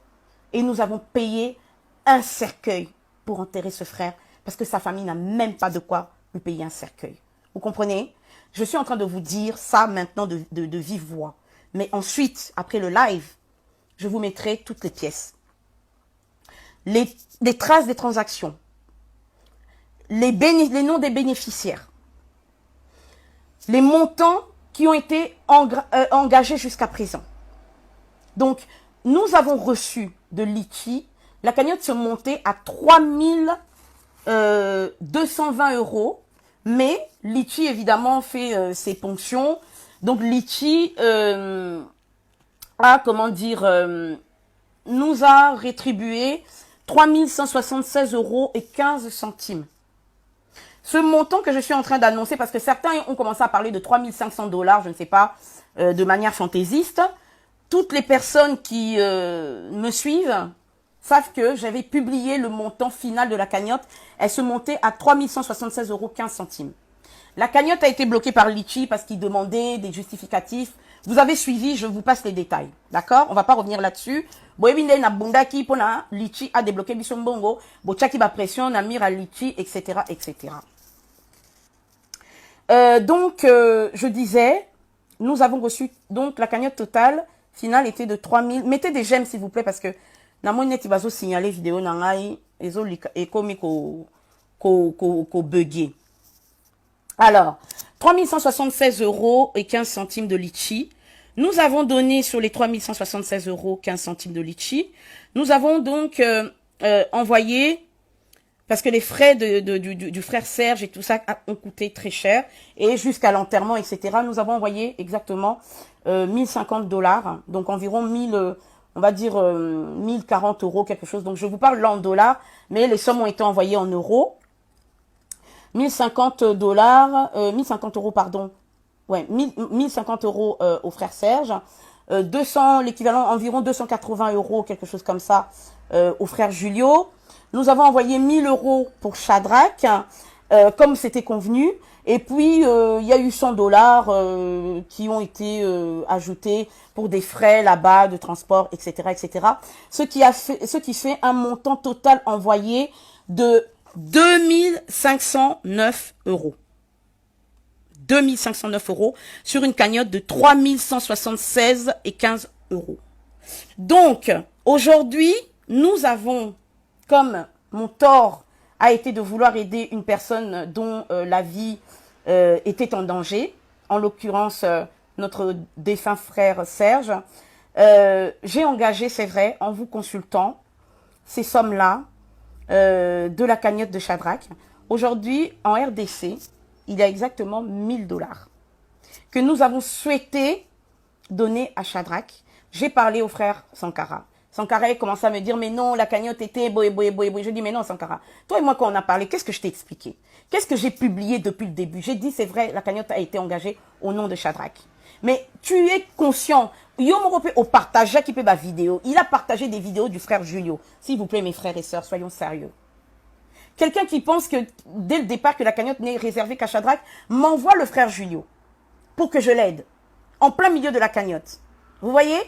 [SPEAKER 1] et nous avons payé un cercueil pour enterrer ce frère parce que sa famille n'a même pas de quoi lui payer un cercueil. Vous comprenez? Je suis en train de vous dire ça maintenant de vive voix. Mais ensuite, après le live, je vous mettrai toutes les pièces. Les traces des transactions. Les noms des bénéficiaires. Les montants qui ont été engagés jusqu'à présent. Donc, nous avons reçu de Litchi, la cagnotte se montait à 3220 €. Mais Litchi, évidemment, fait ses ponctions. Donc, Litchi... nous a rétribué 3176 € 15 centimes. Ce montant que je suis en train d'annoncer, parce que certains ont commencé à parler de 3500 $, je ne sais pas, de manière fantaisiste. Toutes les personnes qui me suivent savent que j'avais publié le montant final de la cagnotte. Elle se montait à 3176 € 15 centimes. La cagnotte a été bloquée par Litchi parce qu'il demandait des justificatifs. Vous avez suivi, je vous passe les détails. D'accord? On va pas revenir là-dessus. Boebinde na bundaki pona Litchi a débloqué bisombongo. Bochaki ba pression na mira Litchi, etc., etc. Donc, je disais, nous avons reçu, donc, la cagnotte totale finale était de 3000. Mettez des j'aime, s'il vous plaît, parce que, na mon net, il va signaler vidéo, nangai, et comme ko bugué. Alors, 3176 € 15 centimes de Litchi. Nous avons donné sur les 3176 € 15 centimes de Litchi. Nous avons donc envoyé, parce que les frais du frère Serge et tout ça ont coûté très cher, et jusqu'à l'enterrement, etc., nous avons envoyé exactement 1050 $, donc environ 1000, on va dire 1040 €, quelque chose. Donc je vous parle là en dollars, mais les sommes ont été envoyées en euros. 1050 €, pardon. Ouais, 1050 € au frère Serge. 200, l'équivalent environ 280 €, quelque chose comme ça, au frère Julio. Nous avons envoyé 1000 € pour Shadrach, comme c'était convenu. Et puis, il y a eu 100 $ qui ont été ajoutés pour des frais là-bas, de transport, etc., etc. Ce qui fait un montant total envoyé de 2509 €. 2509 € sur une cagnotte de 3176 et 15 €. Donc, aujourd'hui, nous avons, comme mon tort a été de vouloir aider une personne dont la vie était en danger, en l'occurrence notre défunt frère Serge, j'ai engagé, c'est vrai, en vous consultant, ces sommes-là de la cagnotte de Shadrach. Aujourd'hui, en RDC, il y a exactement 1000 dollars que nous avons souhaité donner à Shadrach. J'ai parlé au frère Sankara. Sankara commence à me dire, mais non, la cagnotte était boy. Je dis, mais non, Sankara. Toi et moi, quand on a parlé, qu'est-ce que je t'ai expliqué? Qu'est-ce que j'ai publié depuis le début? J'ai dit, c'est vrai, la cagnotte a été engagée au nom de Shadrach. Mais tu es conscient. Yomoropé au partage qui peut ma vidéo. Il a partagé des vidéos du frère Julio. S'il vous plaît, mes frères et sœurs, soyons sérieux. Quelqu'un qui pense que, dès le départ, que la cagnotte n'est réservée qu'à Shadrach, m'envoie le frère Julio pour que je l'aide. En plein milieu de la cagnotte. Vous voyez?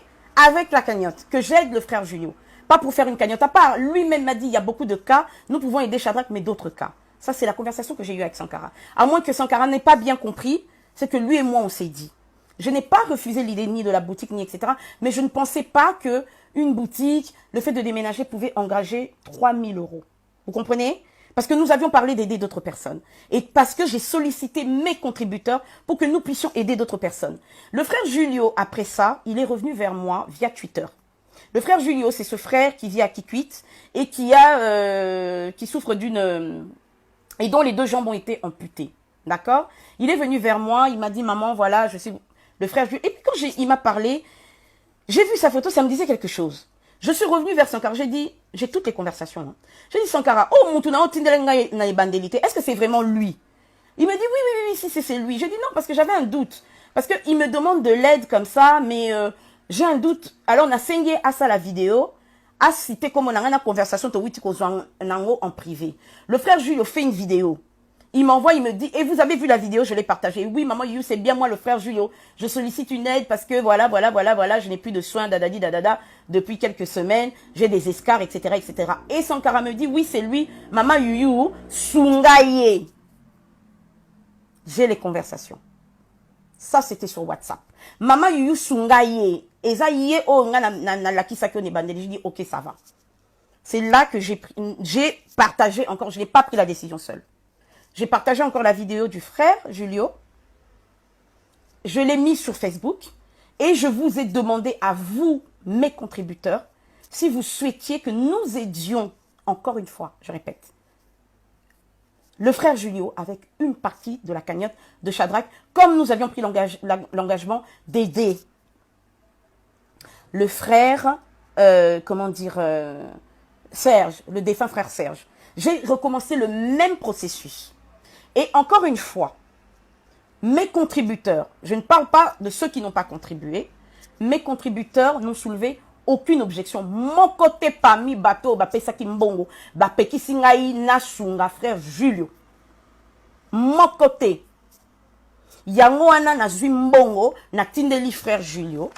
[SPEAKER 1] Avec la cagnotte, que j'aide le frère Julio. Pas pour faire une cagnotte à part. Lui-même m'a dit, il y a beaucoup de cas, nous pouvons aider Shadrach, mais d'autres cas. Ça, c'est la conversation que j'ai eue avec Sankara. À moins que Sankara n'ait pas bien compris, c'est que lui et moi, on s'est dit. Je n'ai pas refusé l'idée ni de la boutique, ni etc. Mais je ne pensais pas que une boutique, le fait de déménager, pouvait engager 3000 euros. Vous comprenez? Parce que nous avions parlé d'aider d'autres personnes. Et parce que j'ai sollicité mes contributeurs pour que nous puissions aider d'autres personnes. Le frère Julio, après ça, il est revenu vers moi via Twitter. Le frère Julio, c'est ce frère qui vit à Kikwit et qui souffre d'une... et dont les 2 jambes ont été amputées. D'accord? Il est venu vers moi, il m'a dit, maman, voilà, je suis le frère Julio. Et puis quand il m'a parlé, j'ai vu sa photo, ça me disait quelque chose. Je suis revenu vers Sankara, j'ai dit, j'ai toutes les conversations. Hein. J'ai dit, Sankara, oh, est-ce que c'est vraiment lui? Il me dit, oui, si, c'est lui. J'ai dit non, parce que j'avais un doute. Parce qu'il me demande de l'aide comme ça, mais j'ai un doute. Alors, on a saigné à ça la vidéo, à citer comme on a une conversation en privé. Le frère Julio fait une vidéo. Il m'envoie, il me dit, et vous avez vu la vidéo, je l'ai partagée. Oui, maman, c'est bien moi, le frère Julio. Je sollicite une aide parce que voilà, je n'ai plus de soins, dadada, depuis quelques semaines. J'ai des escarres, etc. Et Sankara me dit, oui, c'est lui, maman Yuyu, Sungaye. J'ai les conversations. Ça, c'était sur WhatsApp. Maman Yuyu, Sungaye. Et ça, je dis, ok, ça va. C'est là que j'ai partagé encore, je n'ai pas pris la décision seule. J'ai partagé encore la vidéo du frère Julio. Je l'ai mis sur Facebook. Et je vous ai demandé à vous, mes contributeurs, si vous souhaitiez que nous aidions, encore une fois, je répète, le frère Julio avec une partie de la cagnotte de Shadrach, comme nous avions pris l'engagement d'aider le frère, Serge, le défunt frère Serge. J'ai recommencé le même processus. Et encore une fois, mes contributeurs, je ne parle pas de ceux qui n'ont pas contribué, mes contributeurs n'ont soulevé aucune objection. Mon côté parmi bateau, Bapesaki Mbongo, Bapeki Singaï Nasunga, frère Julio. Mon côté. Yangoana Nazui Mbongo, Natindeli frère Julio.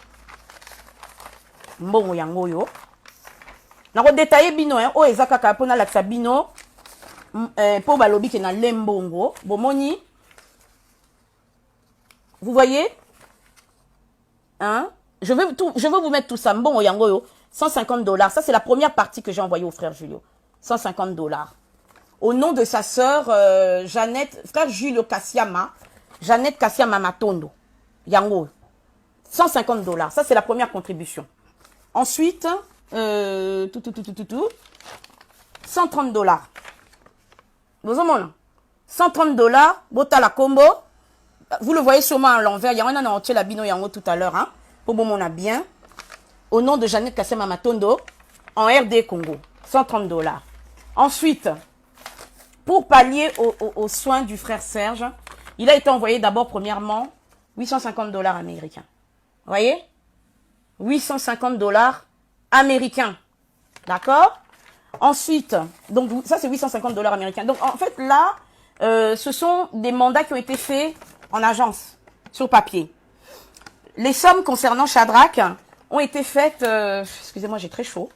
[SPEAKER 1] Mbongo Yangoyo. Nako détaillé bino, o ezaka kapona la bino. Pour balobi qui na lembongo, bomoni. Vous voyez? Hein? Je veux vous mettre tout ça. Bon, yangoyo, 150 $. Ça, c'est la première partie que j'ai envoyée au frère Julio. 150 $. Au nom de sa sœur, Jeannette, frère Julio Kassiama, Jeannette Kassiama Matondo. Yango. 150 $. Ça, c'est la première contribution. Ensuite, 130 $. Vous avez 130 $, bota la combo. Vous le voyez sûrement à l'envers. Il y a un entier la bino yango tout à l'heure. Hein, pour bon, on a bien. Au nom de Jeannette Kassema Matondo, en RD Congo. 130 $. Ensuite, pour pallier aux soins du frère Serge, il a été envoyé d'abord, premièrement, 850 $ américains. Vous voyez? 850 $ américains. D'accord? Ensuite, donc ça c'est 850 $ américains. Donc en fait là, ce sont des mandats qui ont été faits en agence, sur papier. Les sommes concernant Shadrach ont été faites, excusez-moi j'ai très chaud,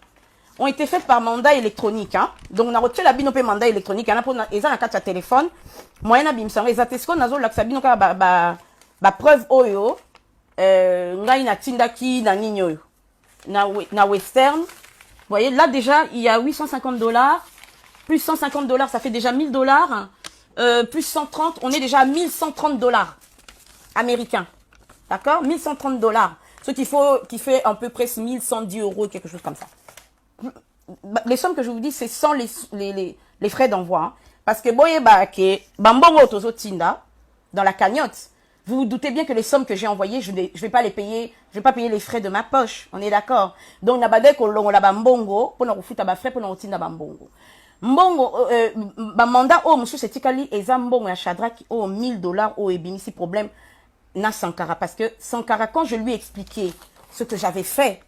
[SPEAKER 1] ont été faites par mandat électronique. Hein. Donc on a retiré la binopé mandat électronique. Et ça, on a quatre téléphone. Moyen abimsan. Et ça, t'es ce qu'on a zo l'axabino ka ba preuve oyo. Ngai na tindaki na ninyo. Na western. Vous voyez, là déjà, il y a 850 $. Plus 150 $, ça fait déjà 1000 $. Plus 130, on est déjà à 1130 $. américain. D'accord? 1130 $. Ce qui fait à peu près 1110 €, quelque chose comme ça. Les sommes que je vous dis, c'est sans les frais d'envoi. Hein. Parce que, bambongo tozo tinda, dans la cagnotte, vous vous doutez bien que les sommes que j'ai envoyées, je vais pas les payer, je vais pas payer les frais de ma poche. On est d'accord? Donc, nabade ko longo la bambongo, pour nous foutre à frais, pour nous tinda bambongo. Mbongo, mandat, oh, monsieur, c'est tikali, et zambongo ya Shadrach, oh, 1000 $, oh, et bimisi problème, na Sankara. Parce que Sankara, quand je lui ai expliqué ce que j'avais fait,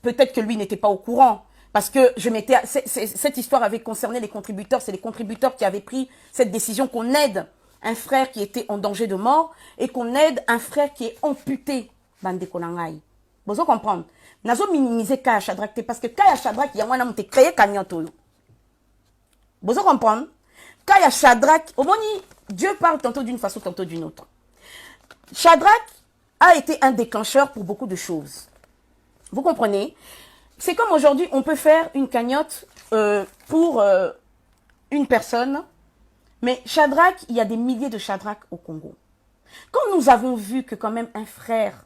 [SPEAKER 1] peut-être que lui n'était pas au courant. Parce que cette histoire avait concerné les contributeurs. C'est les contributeurs qui avaient pris cette décision qu'on aide un frère qui était en danger de mort et qu'on aide un frère qui est amputé. Bande konangai. Vous comprendre. Nazo minimiser Kaya Shadrach parce que Kaya Shadrach, il y a un homme qui créé Kanyoto. Vous comprendre. Kaya Shadrach, au moins, Dieu parle tantôt d'une façon, tantôt d'une autre. Shadrach a été un déclencheur pour beaucoup de choses. Vous comprenez? C'est comme aujourd'hui, on peut faire une cagnotte pour une personne, mais Shadrach, il y a des milliers de Shadrach au Congo. Quand nous avons vu que quand même un frère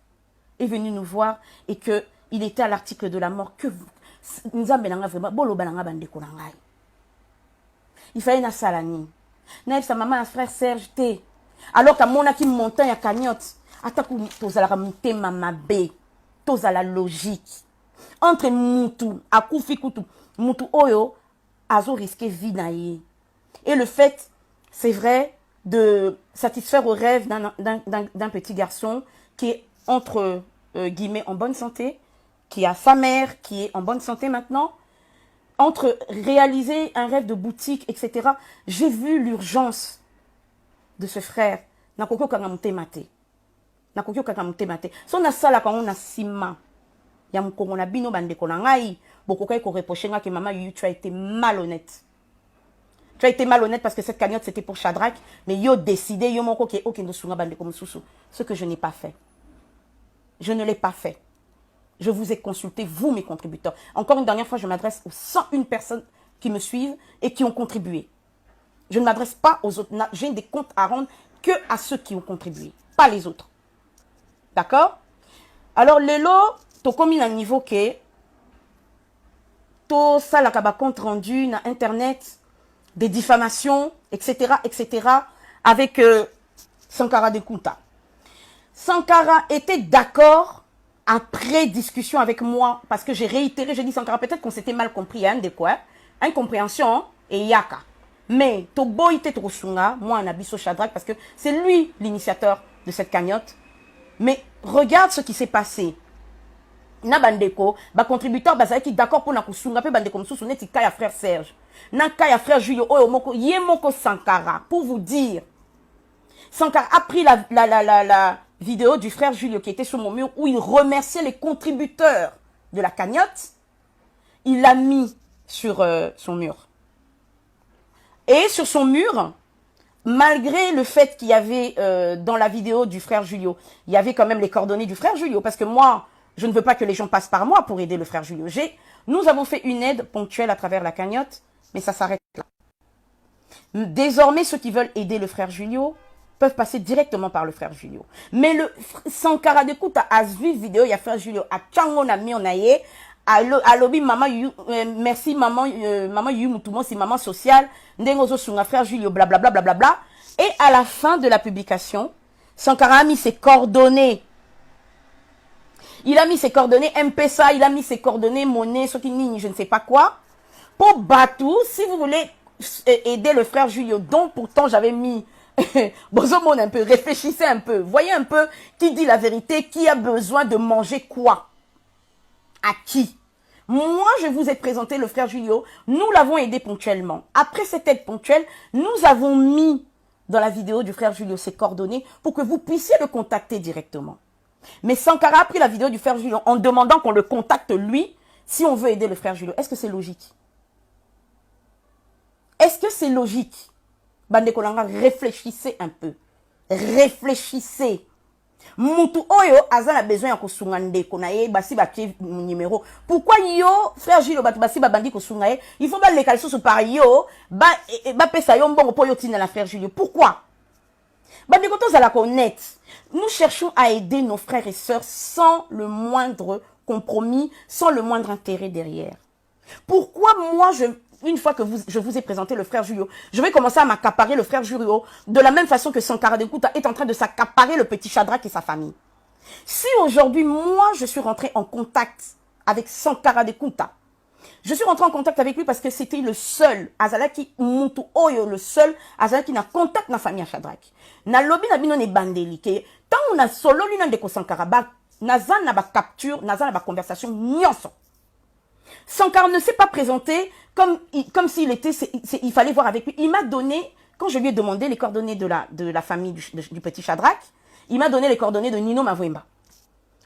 [SPEAKER 1] est venu nous voir et qu'il était à l'article de la mort, que nous avons vraiment, il fallait na salani. Naïf sa maman, un frère Serge T. Alors qu'à mon qui montagne à cagnotte, attaque tous à la ramité mamabé, tous à la logique. Entre Moutou, Akoufi Koutou, Moutou Oyo, Azo risqué vie naïe. Et le fait, c'est vrai, de satisfaire au rêve d'un petit garçon qui est entre guillemets en bonne santé, qui a sa mère qui est en bonne santé maintenant, entre réaliser un rêve de boutique, etc. J'ai vu l'urgence de ce frère. Nakoko kangamute mate. Nakoko kangamute mate. Son asala quand on a sima. Ya mkongo na bino bandeko na ngai bokokai ko reprocher nga que maman Yu tu as été malhonnête. Tu as été malhonnête parce que cette cagnotte c'était pour Shadrach mais yo décidé yo moko ke okendo sunga bandeko mususu ce que je n'ai pas fait. Je ne l'ai pas fait. Je vous ai consulté vous mes contributeurs. Encore une dernière fois je m'adresse aux 101 personnes qui me suivent et qui ont contribué. Je ne m'adresse pas aux autres, j'ai des comptes à rendre que à ceux qui ont contribué, pas les autres. D'accord? Alors Lelo to comme à niveau que tout ça la compte rendu na internet des diffamations etc avec Sankara de Kunta. Sankara était d'accord après discussion avec moi parce que j'ai réitéré, j'ai dit Sankara peut-être qu'on s'était mal compris hein, de quoi incompréhension et yaka mais to boite to sunga moi un abisso Shadrach parce que c'est lui l'initiateur de cette cagnotte mais regarde ce qui s'est passé. Na bandeko ba contributeur bazali qui d'accord pour na kusunga pe bandeko mususu neti Kaya frère Serge na Kaya frère Julio oyo moko ye moko Sankara pour vous dire Sankara a pris la vidéo du frère Julio qui était sur mon mur où il remerciait les contributeurs de la cagnotte, il l'a mis sur son mur et sur son mur malgré le fait qu'il y avait dans la vidéo du frère Julio il y avait quand même les coordonnées du frère Julio parce que moi je ne veux pas que les gens passent par moi pour aider le frère Julio. Nous avons fait une aide ponctuelle à travers la cagnotte, mais ça s'arrête là. Désormais, ceux qui veulent aider le frère Julio peuvent passer directement par le frère Julio. Mais le Sankara de Kouta a vu vidéo, il y a frère Julio à Tchango na mionaye, à l'obi maman merci maman maman yu mutumo si maman sociale, ndengozo sunga frère Julio blablabla blablabla. Et à la fin de la publication, Sankara a mis ses coordonnées. Il a mis ses coordonnées M-Pesa, il a mis ses coordonnées monnaie, Sokini, je ne sais pas quoi. Pour Batou, si vous voulez aider le frère Julio, dont pourtant j'avais mis, Bozomon un peu, réfléchissez un peu, voyez un peu qui dit la vérité, qui a besoin de manger quoi, à qui. Moi, je vous ai présenté le frère Julio, nous l'avons aidé ponctuellement. Après cette aide ponctuelle, nous avons mis dans la vidéo du frère Julio ses coordonnées pour que vous puissiez le contacter directement. Mais Sankara a pris la vidéo du frère Julio en demandant qu'on le contacte lui si on veut aider le frère Julio. Est-ce que c'est logique? Est-ce que c'est logique? Bande Kolanga, réfléchissez un peu. Réfléchissez. Moutou Oyo, Azan a besoin de Sungande, Konaye, Basi Baki numéro. Pourquoi yo, frère Julio, Basi Babandi Kosungaye, il faut pas les calços par yo, ba pesa yo mbongo pour yo tina la frère Julio. Pourquoi? Nous cherchons à aider nos frères et sœurs sans le moindre compromis, sans le moindre intérêt derrière. Pourquoi moi, une fois que je vous ai présenté le frère Julio, je vais commencer à m'accaparer le frère Julio de la même façon que Sankara Dekouta est en train de s'accaparer le petit Shadrach et sa famille. Si aujourd'hui, moi, je suis rentré en contact avec Sankara Dekouta, je suis rentré en contact avec lui parce que c'était le seul, Azalaki Muntu Oyo, le seul, Azalaki n'a contact na famille à Shadrach. Na lobby na bino ne bandeli, que tant on a solo l'une de Sankara, nazan na ba capture, nazan na ba conversation, nyonso. Sankara ne s'est pas présenté comme s'il était, il fallait voir avec lui. Il m'a donné, quand je lui ai demandé les coordonnées de la famille du petit Shadrach, il m'a donné les coordonnées de Nino Mavwemba.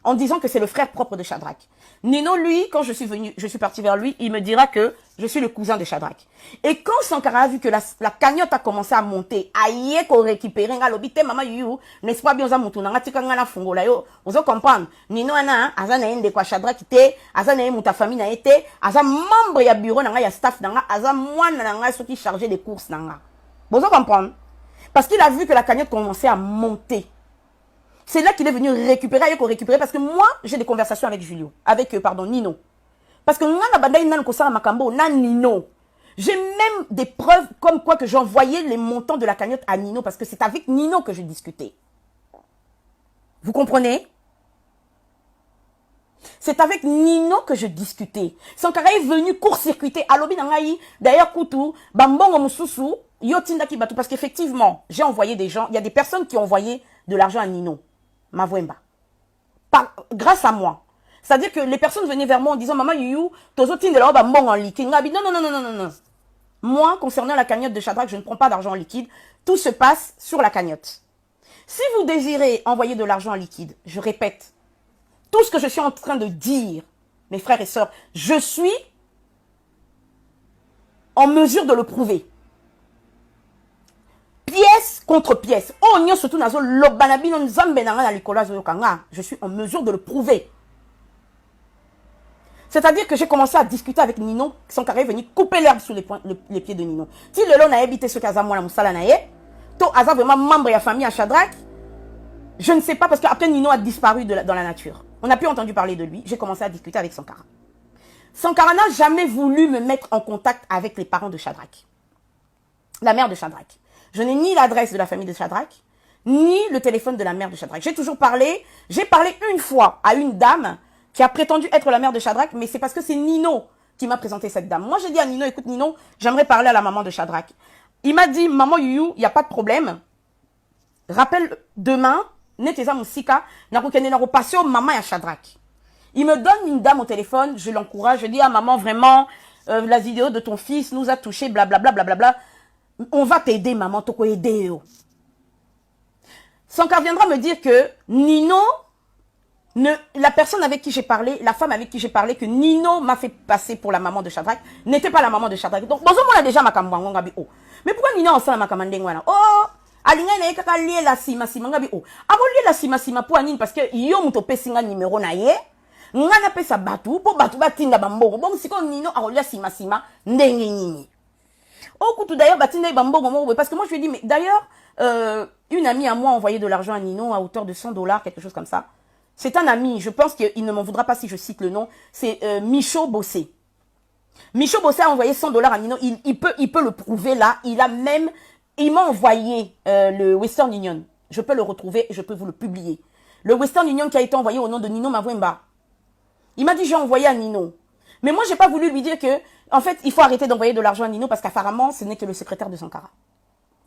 [SPEAKER 1] En disant que c'est le frère propre de Shadrach. Nino, lui, quand je suis parti vers lui, il me dira que je suis le cousin de Shadrach. Et quand Sankara a vu que la cagnotte a commencé à monter, aïe qu'on récupère, maman you, n'est-ce pas bien ça montou, n'a tika ngana fungo la yo, vous comprendre. Nino ana, azana ende kwa Shadrach te, azana ende ta famille na été, azan membre ya bureau nanga ya staff nanga, azan moine nanga ceux qui chargeaient des courses nanga. Vous comprendre? Parce qu'il a vu que la cagnotte commençait à monter. C'est là qu'il est venu récupérer, parce que moi, j'ai des conversations avec Julio, avec, Nino. Parce que Nino. J'ai même des preuves comme quoi que j'envoyais les montants de la cagnotte à Nino, parce que c'est avec Nino que je discutais. Vous comprenez? C'est avec Nino que je discutais. Sankara est venu court-circuiter. Alobi nangayi, d'ailleurs, Koutou, Bambongo Mususu, Yotindaki Batu, parce qu'effectivement, j'ai envoyé des gens, il y a des personnes qui ont envoyé de l'argent à Nino. Mavwemba. Grâce à moi. C'est-à-dire que les personnes venaient vers moi en disant Maman Youyou, tozotin de la robe en liquide. Non. Moi, concernant la cagnotte de Shadrach, je ne prends pas d'argent en liquide. Tout se passe sur la cagnotte. Si vous désirez envoyer de l'argent en liquide, je répète, tout ce que je suis en train de dire, mes frères et sœurs, je suis en mesure de le prouver. Pièce contre pièce. Oh, surtout je suis en mesure de le prouver. C'est-à-dire que j'ai commencé à discuter avec Nino, Sankara est venu couper l'herbe sous les pieds de Nino. Si le long n'a évité ce qu'Aza moi Moussala naye, to Aza vraiment membre de la famille à Shadrach, je ne sais pas parce qu'après Nino a disparu dans la nature. On n'a plus entendu parler de lui. J'ai commencé à discuter avec Sankara. Sankara n'a jamais voulu me mettre en contact avec les parents de Shadrach. La mère de Shadrach. Je n'ai ni l'adresse de la famille de Shadrach, ni le téléphone de la mère de Shadrach. J'ai parlé une fois à une dame qui a prétendu être la mère de Shadrach, mais c'est parce que c'est Nino qui m'a présenté cette dame. Moi, j'ai dit à Nino, écoute Nino, j'aimerais parler à la maman de Shadrach. Il m'a dit, maman Youyou, il n'y a pas de problème. Rappelle demain, neteza musika, nakukene na repasser maman à Shadrach. Il me donne une dame au téléphone, je l'encourage, je dis à maman, vraiment, la vidéo de ton fils nous a touché, blablabla, blablabla. On va t'aider, maman, toko aider. Sankara viendra me dire que Nino, la personne avec qui j'ai parlé, la femme avec qui j'ai parlé, que Nino m'a fait passer pour la maman de Shadrach, n'était pas la maman de Shadrach. Donc, bon, on a déjà ma kambango ngabi oh. Mais pourquoi Nino en sala ma kamandengwana? Oh, alinga na ekaka lié la sima ngabi oh. Abo lié la sima pour anine parce que yo muto pesinga numéro na ye. Ngana pesa batu po batu batinda bambongo. Bon siko Nino a lié sima ndenge nini. Oh, d'ailleurs, parce que moi je lui ai dit, mais d'ailleurs, une amie à moi a envoyé de l'argent à Nino à hauteur de $100, quelque chose comme ça. C'est un ami, je pense qu'il ne m'en voudra pas si je cite le nom, c'est Michaud Bossé. Michaud Bossé a envoyé $100 à Nino, il peut le prouver là, il m'a envoyé le Western Union. Je peux le retrouver et je peux vous le publier. Le Western Union qui a été envoyé au nom de Nino Mavwemba. Il m'a dit, j'ai envoyé à Nino. Mais moi, j'ai pas voulu lui dire que, en fait, il faut arrêter d'envoyer de l'argent à Nino parce qu'apparemment, ce n'est que le secrétaire de Sankara.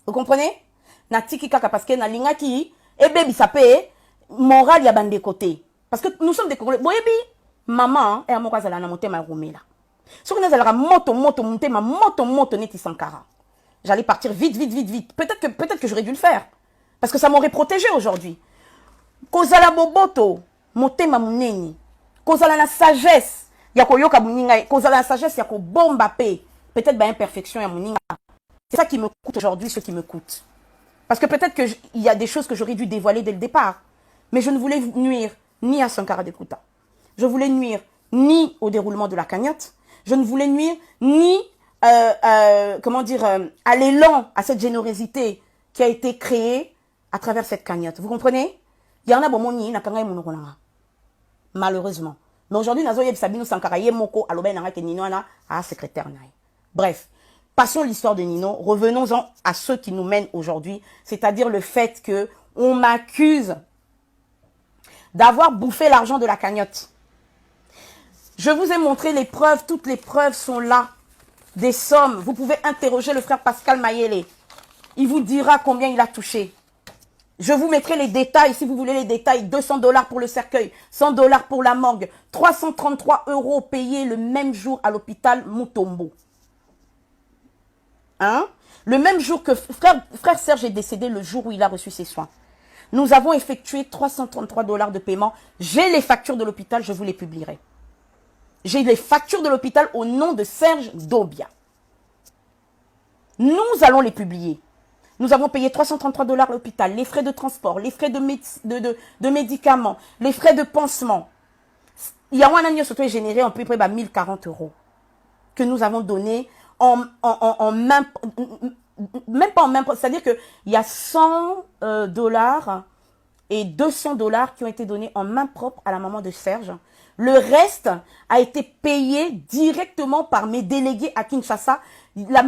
[SPEAKER 1] Vous comprenez? Na tiki kaka parce que na lingaki, baby ça paye, moral ya bande côté. Parce que nous sommes des Congolais. Boyebi, maman, et amoka zala na monte ma rumela. Si on a zala moto neti Sankara. J'allais partir vite. Peut-être que j'aurais dû le faire. Parce que ça m'aurait protégé aujourd'hui. Kozala boboto, mote ma muneni. Kozala la sagesse. Yako yoka muninga, kozala la sagesse yako bomba pe. Peut-être ba imperfection ya muninga. C'est ça qui me coûte aujourd'hui, ce qui me coûte. Parce que peut-être qu'il y a des choses que j'aurais dû dévoiler dès le départ. Mais je ne voulais nuire ni à Sankara Dekouta. Je voulais nuire ni au déroulement de la cagnotte. Je ne voulais nuire ni, à l'élan, à cette générosité qui a été créée à travers cette cagnotte. Vous comprenez? Il y en a bon moni na kanga mon konanga. Malheureusement. Mais aujourd'hui, nous avons Sabino Sankara, Moko, Aloben, Nanga, Nino, secrétaire. Bref, passons l'histoire de Nino. Revenons-en à ceux qui nous mènent aujourd'hui, c'est-à-dire le fait que on m'accuse d'avoir bouffé l'argent de la cagnotte. Je vous ai montré les preuves, toutes les preuves sont là. Des sommes. Vous pouvez interroger le frère Pascal Mayele. Il vous dira combien il a touché. Je vous mettrai les détails, si vous voulez les détails. 200 $ pour le cercueil, 100 $ pour la morgue, 333 € payés le même jour à l'hôpital Mutombo. Hein? Le même jour que frère Serge est décédé, le jour où il a reçu ses soins. Nous avons effectué 333 $ de paiement. J'ai les factures de l'hôpital, je vous les publierai. J'ai les factures de l'hôpital au nom de Serge Dobia. Nous allons les publier. Nous avons payé 333 $ à l'hôpital, les frais de transport, les frais de médicaments, les frais de pansement. Il y a un an surtout généré à peu près 1040 € que nous avons donné en même pas en même, c'est-à-dire qu'il y a 100 $ et 200 $ qui ont été donnés en main propre à la maman de Serge. Le reste a été payé directement par mes délégués à Kinshasa.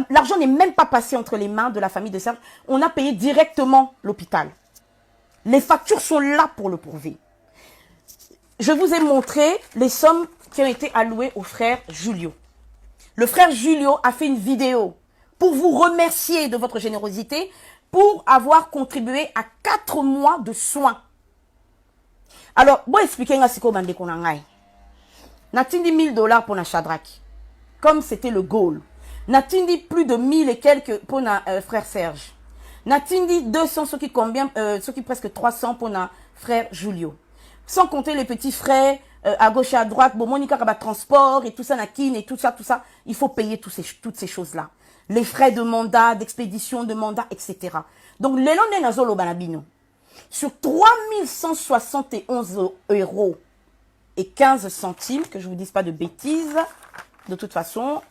[SPEAKER 1] L'argent n'est même pas passé entre les mains de la famille de Serge. On a payé directement l'hôpital. Les factures sont là pour le prouver. Je vous ai montré les sommes qui ont été allouées au frère Julio. Le frère Julio a fait une vidéo pour vous remercier de votre générosité, pour avoir contribué à 4 mois de soins. Alors, bon expliquer nga siko bande konangai. Natindi 1000 $ pour na Shadrach. Comme c'était le goal. Natindi plus de 1000 et quelques pour na frère Serge. Natindi 200, ce qui presque 300 pour na frère Julio. Sans compter les petits frais à gauche et à droite, bon, Monica Kaba transport et tout ça, Nakin et tout ça. Il faut payer toutes ces choses-là. Les frais de mandat, d'expédition de mandat, etc. Donc, le long de Nazolo Banabino, sur 3171 € et 15 centimes, que je ne vous dise pas de bêtises, de toute façon,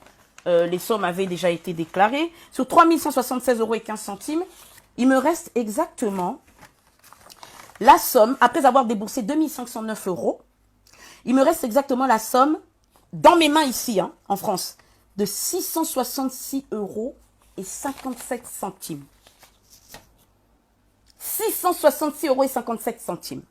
[SPEAKER 1] les sommes avaient déjà été déclarées. Sur 3176 € et 15 centimes, il me reste exactement la somme, après avoir déboursé 2509 €, il me reste exactement la somme, dans mes mains ici, hein, en France, de 666 € et 57 centimes. 666 € et 57 centimes.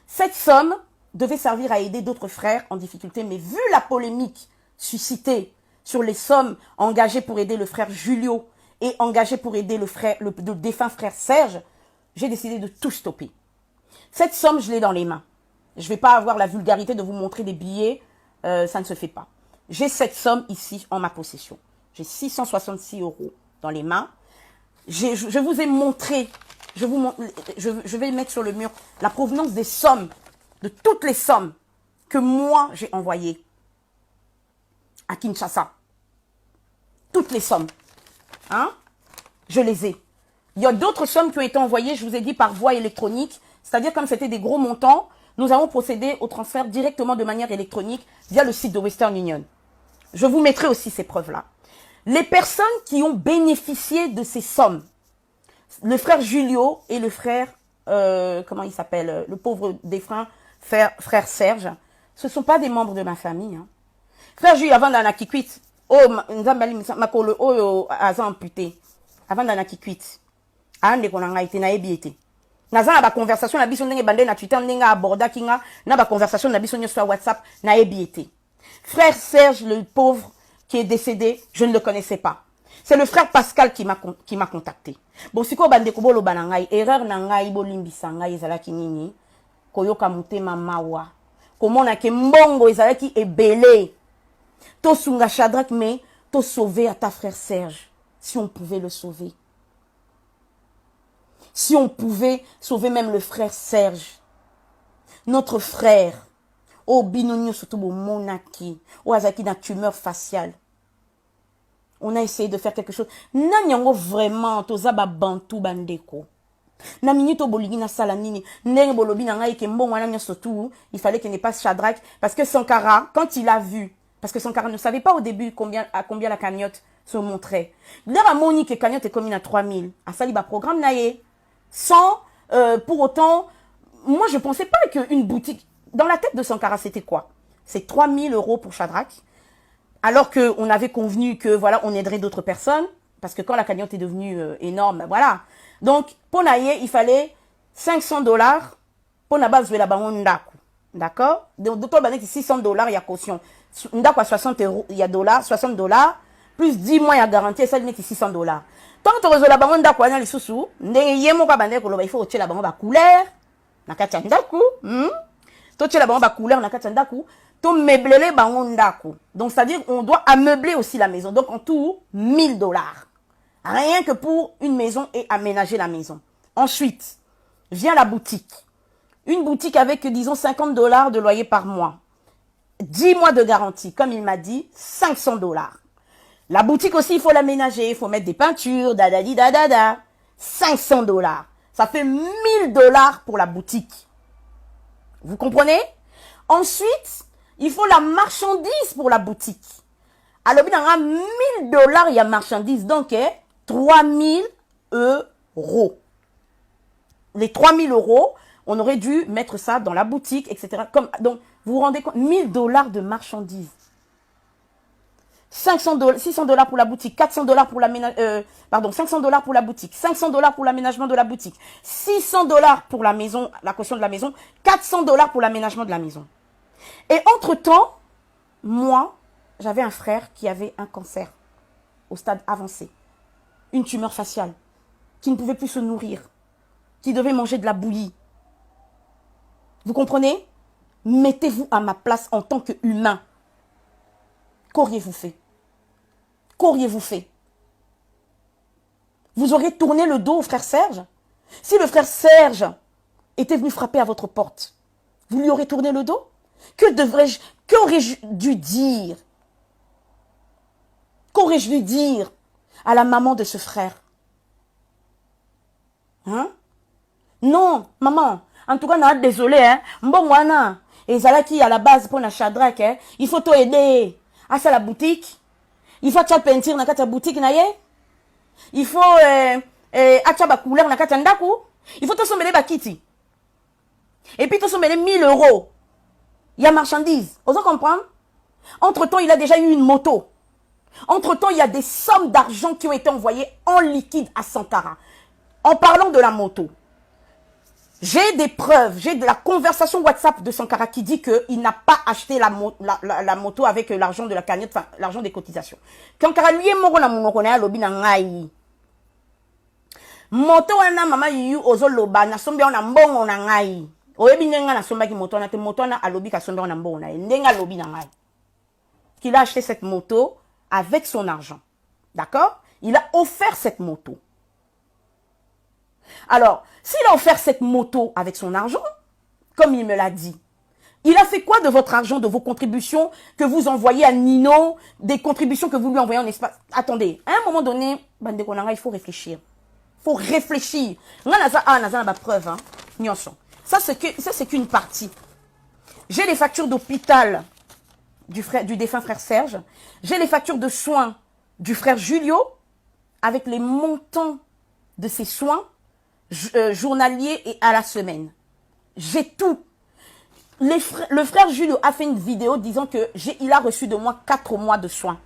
[SPEAKER 1] Cette somme devait servir à aider d'autres frères en difficulté, mais vu la polémique suscitée sur les sommes engagées pour aider le frère Julio et engagées pour aider le défunt frère Serge, j'ai décidé de tout stopper. Cette somme, je l'ai dans les mains. Je ne vais pas avoir la vulgarité de vous montrer des billets, ça ne se fait pas. J'ai cette somme ici en ma possession. J'ai 666 € dans les mains. Je vous ai montré, je vais mettre sur le mur la provenance des sommes, de toutes les sommes que moi j'ai envoyées à Kinshasa. Toutes les sommes. Hein? Je les ai. Il y a d'autres sommes qui ont été envoyées, je vous ai dit, par voie électronique. C'est-à-dire, comme c'était des gros montants, nous avons procédé au transfert directement de manière électronique via le site de Western Union. Je vous mettrai aussi ces preuves-là. Les personnes qui ont bénéficié de ces sommes, le frère Julio et le frère, comment il s'appelle, le pauvre défunt frère Serge, ce ne sont pas des membres de ma famille. Hein. Frère Julio, avant d'en akikwit, makolo aza amputé, avant d'en akikwit, ande konanga ite na ebiete. Naza ba conversation na biso ndenge bande na Twitter ndenge aborda kinga na ba conversation na biso sur WhatsApp na ebiete. Frère Serge, le pauvre qui est décédé, je ne le connaissais pas. C'est le frère Pascal qui m'a contacté. Bon, si ko bande ko bolo banangai, erreur na ngai bo limbisa ngai ezalaki nini, koyoka mutema mawa. Komona ke mbongo ezalaki ebele. To sunga Shadrach mais to sauver à ta frère Serge, si on pouvait le sauver. Si on pouvait sauver même le frère Serge, notre frère, oh binonio surtout au monaki, oh azaki na tumeur faciale. On a essayé de faire quelque chose. Nanyango vraiment tozaba bantu bandeko. Na minute bolingi na salanini, ndenge bolobi na ngai ke mbongo wana nyo surtout, il fallait qu'il n'ait pas Shadrach parce que Sankara, quand il a vu, parce que Sankara ne savait pas au début à combien la cagnotte se montrait. L'air à Monique et cagnotte est commune à 3000. A sali ba programme naie. sans pour autant... Moi, je ne pensais pas qu'une boutique... Dans la tête de Sankara, c'était quoi? C'est 3 000 € pour Shadrach. Alors qu'on avait convenu que, voilà, on aiderait d'autres personnes. Parce que quand la cagnotte est devenue énorme, ben voilà. Donc, pour Naye, il fallait 500 $ pour Naba Zoué la Baron Ndaku. D'accord? Donc, d'autres banques, 600 $, il y a caution. Ndaku à 60 €, il y a dollars, 60 $, plus 10 mois, il y a garantie, et ça, il met 600 $. Tant que tu as la Baron Ndaku, il y a les sous-sous, il faut que la Baron couleur, nakati Ndaku, tu la Baron couleur, nakati Ndaku, tu meubles les Baron Ndaku. Donc, c'est-à-dire, on doit ameubler aussi la maison. Donc, en tout, 1 000 $. Rien que pour une maison et aménager la maison. Ensuite, vient la boutique. Une boutique avec, disons, 50 $ de loyer par mois. 10 mois de garantie. Comme il m'a dit, 500 $. La boutique aussi, il faut l'aménager. Il faut mettre des peintures, dadadi, dadada. 500 $. Ça fait 1 000 $ pour la boutique. Vous comprenez? Ensuite, il faut la marchandise pour la boutique. Alors, il y a 1 000 $, il y a marchandise. Donc, 3 000 €. Les 3 000 €, on aurait dû mettre ça dans la boutique, etc. Donc, vous vous rendez compte, 1 000 $ de marchandises. 600 $ pour la boutique, 400 $ pour l'aménagement, 500 $ pour la boutique, 500 $ pour l'aménagement de la boutique, 600 $ pour la maison, la caution de la maison, 400 $ pour l'aménagement de la maison. Et entre-temps, moi, j'avais un frère qui avait un cancer au stade avancé, une tumeur faciale, qui ne pouvait plus se nourrir, qui devait manger de la bouillie. Vous comprenez? Mettez-vous à ma place en tant qu'humain. Qu'auriez-vous fait? Qu'auriez-vous fait? Vous auriez tourné le dos au frère Serge? Si le frère Serge était venu frapper à votre porte, vous lui aurez tourné le dos? Qu'aurais-je dû dire? Qu'aurais-je dû dire à la maman de ce frère? Hein? Non, maman. En tout cas, non, désolé, hein. Mbongwana. Et Zalaki, à la base, pour la Shadrach, hein. Il faut t'aider. Ah, c'est la boutique. Il faut acheter peinture dans la boutique, naye. Il faut, acheter la couleur dans la ndaku. Il faut te sommer les kitty. Et puis, te sommer les 1 000 €. Il y a marchandises. Vous comprenez? Entre-temps, il a déjà eu une moto. Entre-temps, il y a des sommes d'argent qui ont été envoyées en liquide à Sankara. En parlant de la moto, j'ai des preuves, j'ai de la conversation WhatsApp de Sankara qui dit qu'il n'a pas acheté la moto avec l'argent de la cagnotte, enfin l'argent des cotisations. Sankara lui est mort na monokona ya lobi na ngai. Moto wana mama yu ozo loba na sombi na mbongo na ngai. Oyebi ndenga na somba ki moto na te moto na alobi ka sombi na mbongo na ye. Ndenga lobi na ngai. Qu'il a acheté cette moto avec son argent. D'accord? Il a offert cette moto. Alors, s'il a offert cette moto avec son argent, comme il me l'a dit, il a fait quoi de votre argent, de vos contributions que vous envoyez à Nino, des contributions que vous lui envoyez en espace? Attendez, à un moment donné, il faut réfléchir. Il faut réfléchir. On a la preuve. Ça, c'est qu'une partie. J'ai les factures d'hôpital du défunt frère Serge. J'ai les factures de soins du frère Julio avec les montants de ses soins journaliers et à la semaine. J'ai tout. Le frère Julio a fait une vidéo disant qu'il a reçu de moi 4 mois de soins.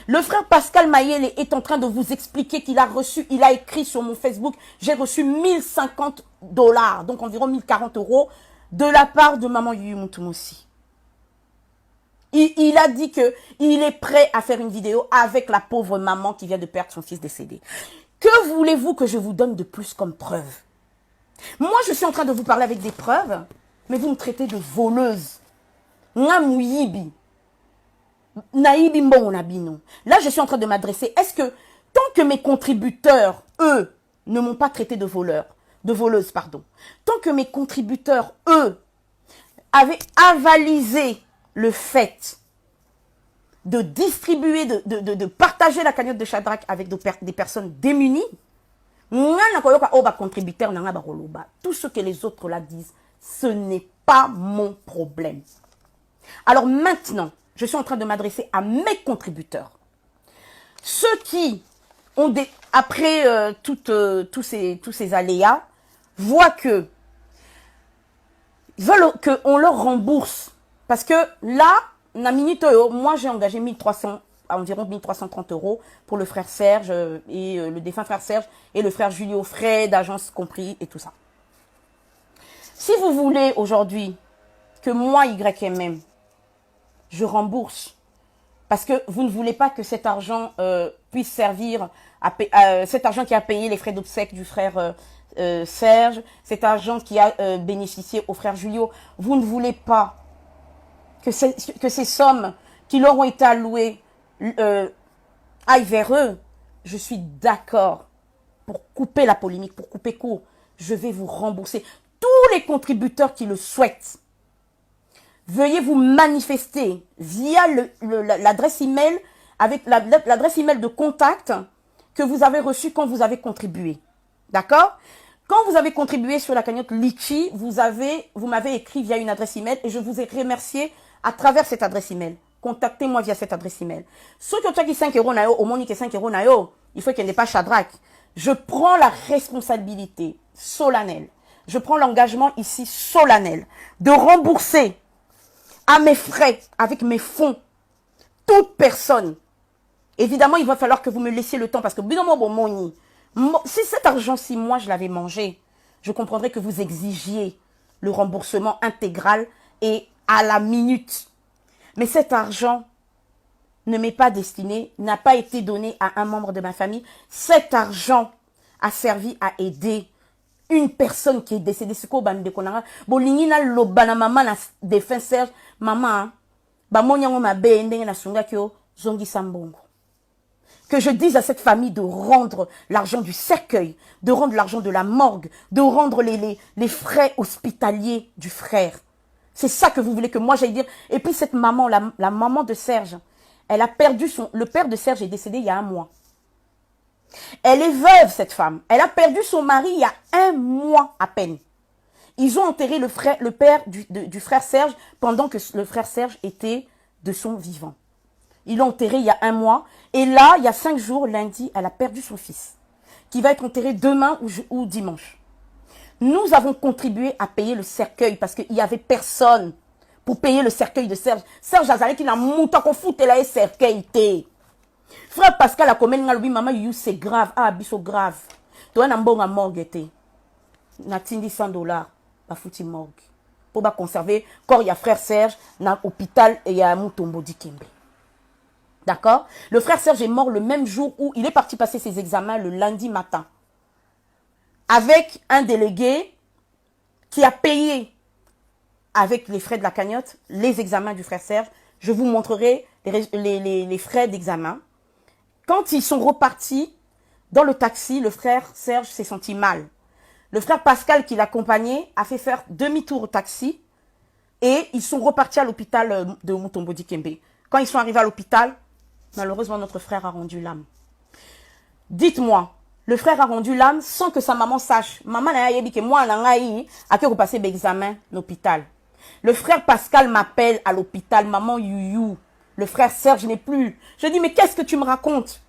[SPEAKER 1] Le frère Pascal Mayele est en train de vous expliquer qu'il a reçu, il a écrit sur mon Facebook, j'ai reçu 1 050 $, donc environ 1 040 € de la part de maman Yuyu Moutoumossi. Il a dit qu'il est prêt à faire une vidéo avec la pauvre maman qui vient de perdre son fils décédé. Que voulez-vous que je vous donne de plus comme preuve? Moi, je suis en train de vous parler avec des preuves, mais vous me traitez de voleuse. Namouyibi. Naïbi mbongonabino. Là, je suis en train de m'adresser. Est-ce que, tant que mes contributeurs, eux, ne m'ont pas traité de voleuse, pardon, tant que mes contributeurs, eux, avaient avalisé le fait de distribuer, de partager la cagnotte de Shadrach avec des personnes démunies, tout ce que les autres là disent, ce n'est pas mon problème. Alors maintenant, je suis en train de m'adresser à mes contributeurs. Ceux qui ont après tous ces aléas, voient que ils veulent qu'on leur rembourse. Parce que là, moi j'ai engagé 1300, environ 1330 € pour le frère Serge et le défunt frère Serge et le frère Julio, frais d'agence compris et tout ça. Si vous voulez aujourd'hui que moi, YMM, je rembourse, parce que vous ne voulez pas que cet argent puisse servir, cet argent qui a payé les frais d'obsèques du frère Serge, cet argent qui a bénéficié au frère Julio, vous ne voulez pas que ces sommes qui leur ont été allouées aillent vers eux. Je suis d'accord pour couper la polémique, pour couper court. Je vais vous rembourser. Tous les contributeurs qui le souhaitent, veuillez vous manifester via l'adresse email, avec l'adresse email de contact que vous avez reçue quand vous avez contribué. D'accord? Quand vous avez contribué sur la cagnotte Litchi, vous m'avez écrit via une adresse email et je vous ai remercié à travers cette adresse email. Contactez-moi via cette adresse email. Ceux qui ont 5 € au moins 5 €, il faut qu'il n'y ait pas Shadrach. Je prends la responsabilité solennelle. Je prends l'engagement ici solennel de rembourser à mes frais, avec mes fonds, toute personne. Évidemment, il va falloir que vous me laissiez le temps parce que si cet argent-ci, moi, je l'avais mangé, je comprendrais que vous exigiez le remboursement intégral et à la minute. Mais cet argent ne m'est pas destiné, n'a pas été donné à un membre de ma famille. Cet argent a servi à aider une personne qui est décédée. C'est quoi, bande de konara? Bolingina lobana maman na défunt Serge, maman, ba monyango ma bende na sunga kyo zongi sambongo. Que je dise à cette famille de rendre l'argent du cercueil, de rendre l'argent de la morgue, de rendre les frais hospitaliers du frère. C'est ça que vous voulez que moi j'aille dire. Et puis cette maman, la maman de Serge, elle a perdu le père de Serge est décédé il y a 1 mois. Elle est veuve, cette femme. Elle a perdu son mari il y a 1 mois à peine. Ils ont enterré le père du frère Serge pendant que le frère Serge était de son vivant. Ils l'ont enterré il y a 1 mois. Et là, il y a 5 jours, lundi, elle a perdu son fils, qui va être enterré demain ou dimanche. Nous avons contribué à payer le cercueil parce qu'il n'y avait personne pour payer le cercueil de Serge. Serge Azalé qui n'a mouta qu'on fout la cercueil. Frère Pascal a commis lui maman you c'est grave. Ah, biso grave. Toi n'a bon à morgue été. N'a tindi 100 $. Ba fouti morgue. Pour ba conserver corps il y a frère Serge dans l'hôpital et il y a Mutombo Dikembe. D'accord? Le frère Serge est mort le même jour où il est parti passer ses examens le lundi matin. Avec un délégué qui a payé avec les frais de la cagnotte les examens du frère Serge. Je vous montrerai les frais d'examen. Quand ils sont repartis dans le taxi, le frère Serge s'est senti mal. Le frère Pascal qui l'accompagnait a fait faire demi-tour au taxi et ils sont repartis à l'hôpital de Mutombo Dikembe. Quand ils sont arrivés à l'hôpital, malheureusement notre frère a rendu l'âme. Dites-moi, le frère a rendu l'âme sans que sa maman sache. Maman n'a dit que moi, a que repasser l'examen à l'hôpital. Le frère Pascal m'appelle à l'hôpital, maman Youyou. Le frère Serge n'est plus. Je dis, mais qu'est-ce que tu me racontes?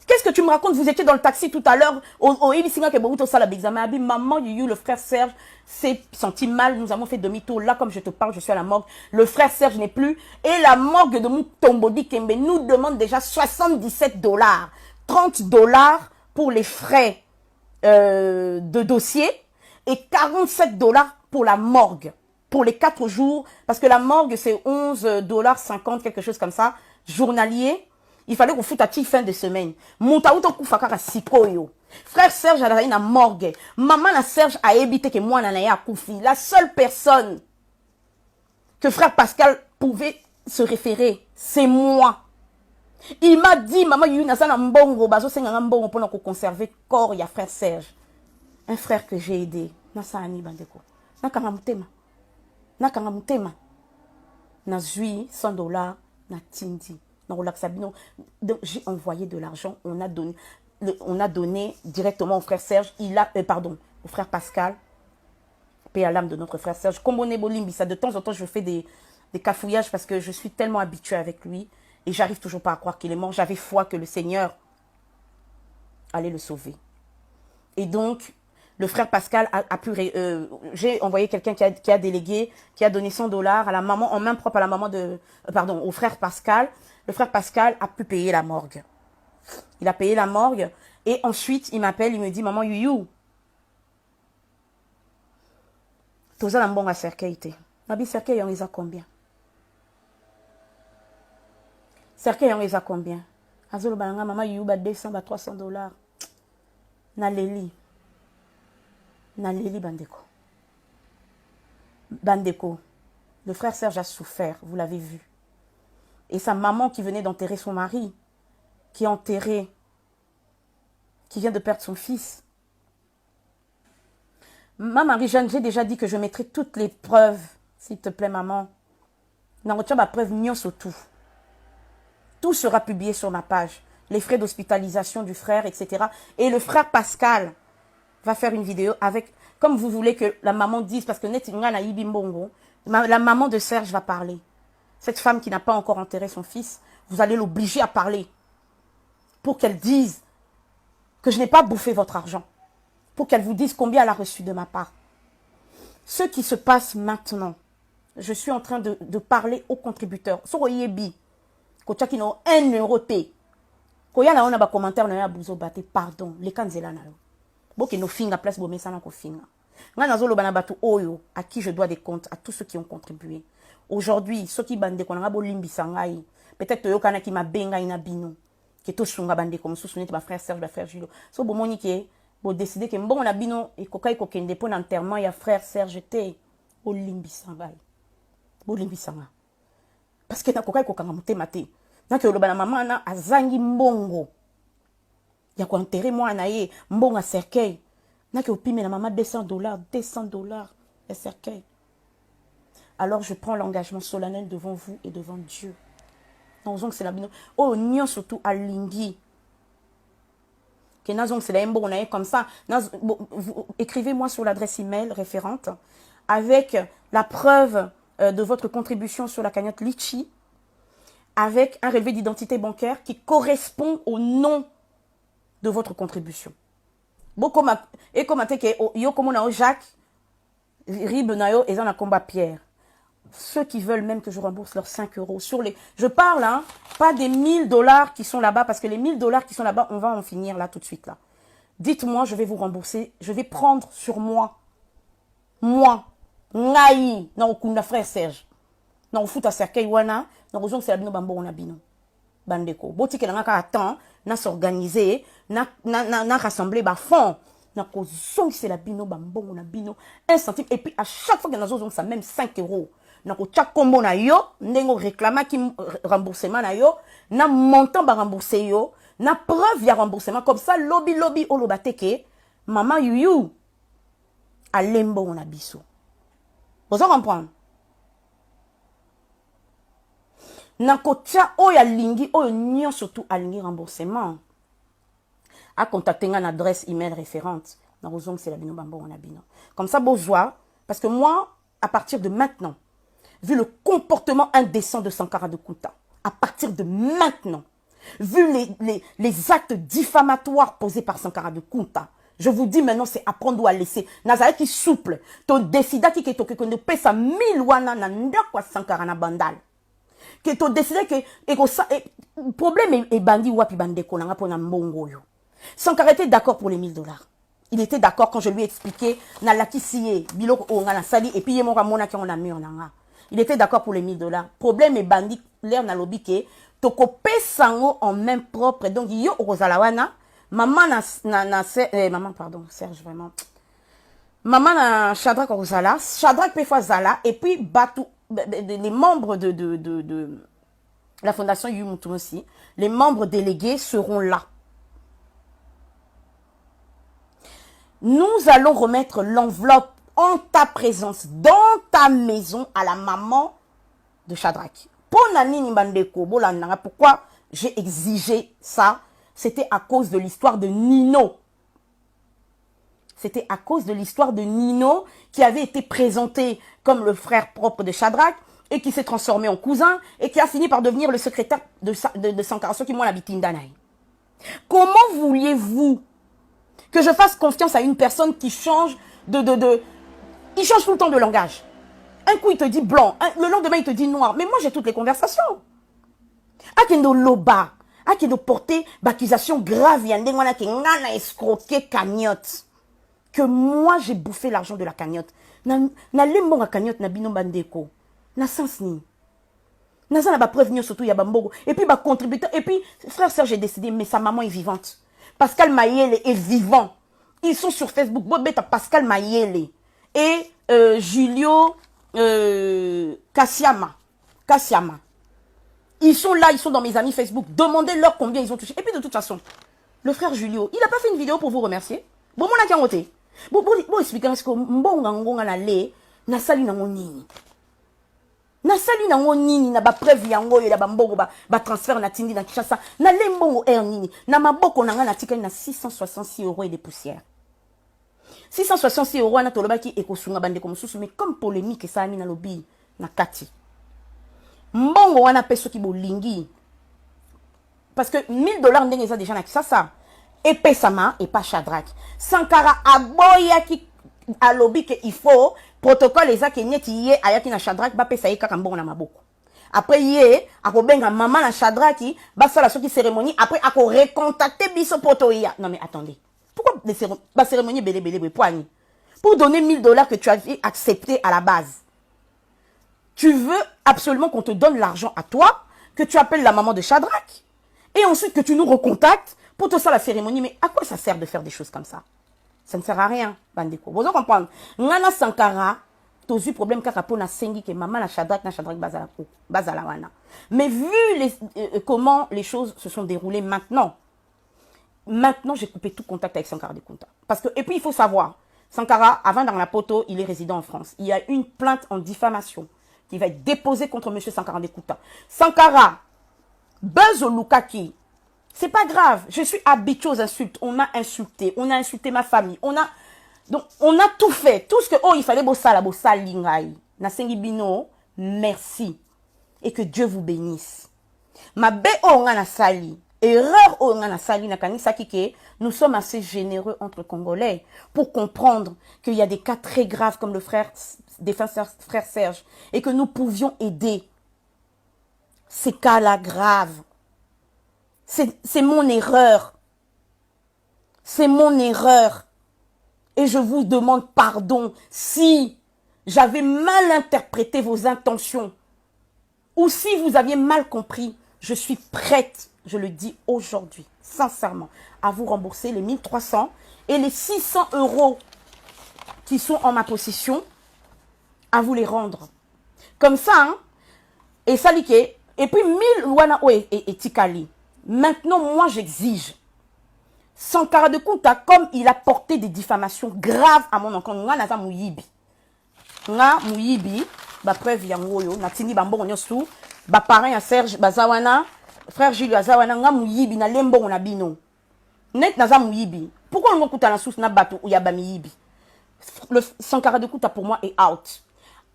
[SPEAKER 1] Qu'est-ce que tu me racontes? Vous étiez dans le taxi tout à l'heure, au Ibisinga que Boruto Sala l'examen. Maman Youyou, le frère Serge s'est senti mal. Nous avons fait demi-tour. Là, comme je te parle, je suis à la morgue. Le frère Serge n'est plus. Et la morgue de Mutombo Dikembe nous demande déjà 77 $. 30 $ pour les frais de dossier et 47 $ pour la morgue, pour les 4 jours, parce que la morgue c'est 11,50 $, quelque chose comme ça, journalier. Il fallait qu'on foute à fin de semaine. Frère Serge a une morgue. Maman la Serge a évité que moi n'en à Koufi. La seule personne que frère Pascal pouvait se référer, c'est moi. Il m'a dit, maman, il y a un mbongo, bazo senga mbongo pour conserver corps, il y a frère Serge. Un frère que j'ai aidé. Nasa ani bandeko. Nakanga mutema. Nakanga mutema. Na zui 100 $, na tindi. Na relaxabino. Donc j'ai envoyé de l'argent, on a donné directement au frère Serge, au frère Pascal. Paix à l'âme de notre frère Serge. Comme on est bolimbisa, de temps en temps je fais des cafouillages parce que je suis tellement habituée avec lui. Et j'arrive toujours pas à croire qu'il est mort. J'avais foi que le Seigneur allait le sauver. Et donc, Le frère Pascal a pu... j'ai envoyé quelqu'un qui a délégué, qui a donné $100 à la maman, en main propre à la maman de... pardon, au frère Pascal. Le frère Pascal a pu payer la morgue. Il a payé la morgue. Et ensuite, il m'appelle, il me dit, maman Youyou, toza la mbonga cercueil te. Nabi cercueil yon isa combien? Cercueil yon isa combien? Azolo bananga maman Youyou ba 200 ba $300. Na leli bandeko. Bandeko. Le frère Serge a souffert, vous l'avez vu. Et sa maman qui venait d'enterrer son mari, qui est enterré, qui vient de perdre son fils. Ma Marie-Jeanne, j'ai déjà dit que je mettrai toutes les preuves, s'il te plaît, maman. N'a ma preuve nyonso tout. Tout sera publié sur ma page. Les frais d'hospitalisation du frère, etc. Et le frère Pascal va faire une vidéo avec, comme vous voulez que la maman dise, parce que la maman de Serge va parler. Cette femme qui n'a pas encore enterré son fils, vous allez l'obliger à parler. Pour qu'elle dise que je n'ai pas bouffé votre argent. Pour qu'elle vous dise combien elle a reçu de ma part. Ce qui se passe maintenant, je suis en train de parler aux contributeurs. Sur Yebi, quand il y a 1 euro T, quand il y a un commentaire, pardon, les canzela na yo. Boki no finga place bo mesana ko finga. Nga nazolo bana batu oyo à qui je dois des comptes à tous ceux qui ont contribué. Aujourd'hui, ceux qui bande ko nga bo limbisa ngai. Peut-être yo kana ki mabenga ina bino. Que to sunga bande comme sous ma frère Serge, ma frère Gilo. So bo moni ke bo décider que bon na bino e kokai ko kende pour l'enterrement ya frère Serge te o limbisa ngai. Bo limbisa nga. Parce que na kokai ko kanga mutema te. Na ke lo bana mama na azangi mbongo. Ya ko enterrer moi na ye mbonga cercueil. Na ke opime na maman $200, $200 le cercueil. Alors je prends l'engagement solennel devant vous et devant Dieu. Non, c'est la bino. Oh, nyon surtout à Lingi. Que nazong c'est la mbongo na ye comme ça. Écrivez-moi sur l'adresse email référente avec la preuve de votre contribution sur la cagnotte Litchi, avec un relevé d'identité bancaire qui correspond au nom de votre contribution. Et comme yo comme on a Jacques Rib Nayo et on a combat Pierre. Ceux qui veulent même que je rembourse leurs 5 euros sur les. Je parle, hein, pas des $1000 qui sont là-bas, parce que les $1000 qui sont là-bas, on va en finir là tout de suite là. Dites-moi, je vais vous rembourser, je vais prendre sur moi. Moi, Ngai, non, Kunda frère Serge. Non, fout à cercueil wana, non, raison c'est la bino bambo on a bino. Bandeko. Boti que l'anga attend, na s'organiser, na rassembler ba fond. Na kozong c'est la bino bambo on a bino 1 centime et puis à chaque fois que nous avons ça même 5 euros. Na ko tcha kombo na yo, ndengo réclama qui remboursement na yo, na montant ba rembourser yo, na preuve ya remboursement comme ça lobby olobateke, maman Youyou a lembo on a biso. Vous comprenez? Na ko tcha oya lingi oyo nyon surtout a lingi remboursement. À contacter une adresse email référente. C'est la bino bambo on a bino. Comme ça, bourgeois, parce que moi, à partir de maintenant, vu le comportement indécent de Sankara de Kouta, à partir de maintenant, vu les actes diffamatoires posés par Sankara de Kouta, je vous dis maintenant, c'est apprendre à laisser. Nazareth qui souple, ton décida qui est que ne paie sa 1000 wana nanda kwa Sankara na bandal. Que ton décida que le problème est bandi wapi bandeko nanga pona mbongo yo. Sankara était d'accord pour les $1000. Il était d'accord quand je lui ai expliqué Nalaki siye, biloko ongana sali et puis yemora mona ki on a mis en anga. Il était d'accord pour les $1000. Problème est bandi l'air na lobi ke toko pesango en main propre donc yo ozalawana maman maman pardon Serge vraiment. Maman na Shadrach ozala, Shadrach pefa zala et puis batou les membres de la fondation Yumutu aussi, les membres délégués seront là. Nous allons remettre l'enveloppe en ta présence, dans ta maison, à la maman de Shadrach. Pourquoi j'ai exigé ça? C'était à cause de l'histoire de Nino. C'était à cause de l'histoire de Nino qui avait été présenté comme le frère propre de Shadrach et qui s'est transformé en cousin et qui a fini par devenir le secrétaire de Sankara qui m'a l'habité. Comment vouliez-vous Que je fasse confiance à une personne qui change il change tout le temps de langage. Un coup, il te dit blanc. Le lendemain, il te dit noir. Mais moi, j'ai toutes les conversations. Akendo loba. Akendo porter d'accusation grave. Yandengwana ki ngana escroquer cagnotte. Que moi, j'ai bouffé l'argent de la cagnotte. Na lembo la cagnotte na bino bandeko. Na sens ni. Na ça na preuve surtout ya bambogo. Et puis ba contributeur. Et puis frère Serge j'ai décidé mais sa maman est vivante. Pascal Mayele est vivant. Ils sont sur Facebook. Bobeta Pascal Mayele et Julio Kassiama. Ils sont là, ils sont dans mes amis Facebook. Demandez-leur combien ils ont touché. Et puis de toute façon, le frère Julio, il n'a pas fait une vidéo pour vous remercier. Bon, mon a qui bon, expliquer ce que mbonga ngonga na le na sali na ngonini. Na sali na ngonini na ba preuve yango yo la bambogo ba transfert na tindi na Kinshasa. Na le mbongo nini. Na maboko na nga na tika na 666 € et des poussières. 666 € na tolobaki ekosunga bande comme sous mais comme polémique ça ami na lobby na kati. Mbongo wana peso ki bolingi. Parce que $1000 ndenge eza déjà na Kinshasa. Et Pesama et pas Shadrach. Sankara aboya ki alobi que il faut protocole eza ke neti ye ayaki na Shadrach ba pesa ye kaka mbongo na maboko. Après ye akobenga maman na Shadrach ba sala soki cérémonie après ako recontacter biso poto ya. Non mais attendez. Pourquoi la cérémonie belé poigne pour donner $1000 que tu avais accepté à la base. Tu veux absolument qu'on te donne l'argent à toi, que tu appelles la maman de Shadrach et ensuite que tu nous recontactes pour te faire la cérémonie. Mais à quoi ça sert de faire des choses comme ça? Ça ne sert à rien, bandeko. Vous comprenez? Ngana Sankara, tu as eu problème kaka po na sengi que maman na Shadrach bazalawana. Mais vu comment les choses se sont déroulées maintenant, j'ai coupé tout contact avec Sankara Dekunta. Parce que, et puis il faut savoir, Sankara, avant dans la poto, il est résident en France. Il y a une plainte en diffamation qui va être déposée contre M. Sankara Dekunta. Sankara, Buzz Lukaki, c'est pas grave. Je suis habituée aux insultes. On m'a insulté. On a insulté ma famille. Donc, on a tout fait. Tout ce que, il fallait bossa lingai. Nasengi bino, merci. Et que Dieu vous bénisse. Ma bé na sali. Erreur on a sali na kanisa kike. Nous sommes assez généreux entre Congolais pour comprendre qu'il y a des cas très graves comme le frère Serge et que nous pouvions aider. Ces cas-là graves. C'est mon erreur. C'est mon erreur. Et je vous demande pardon si j'avais mal interprété vos intentions ou si vous aviez mal compris. Je suis prête, je le dis aujourd'hui, sincèrement, à vous rembourser les 1300 et les 600 € qui sont en ma possession, à vous les rendre. Comme ça, hein, et salike, et puis 1000 wana et tikali. Maintenant, moi, j'exige. Sankara Dekunta, comme il a porté des diffamations graves à mon oncle, nga naza muyibi. Nga muyibi, ba preuve yangoyo, natini bambo nyosu, ba parent ya Serge bazawana, frère Julio azawana, nga muyibi na lembo na bino. Net naza muyibi. Pourquoi on kuta na sous na bato ou ya ba muyibi? Le Sankara Dekunta pour moi est out.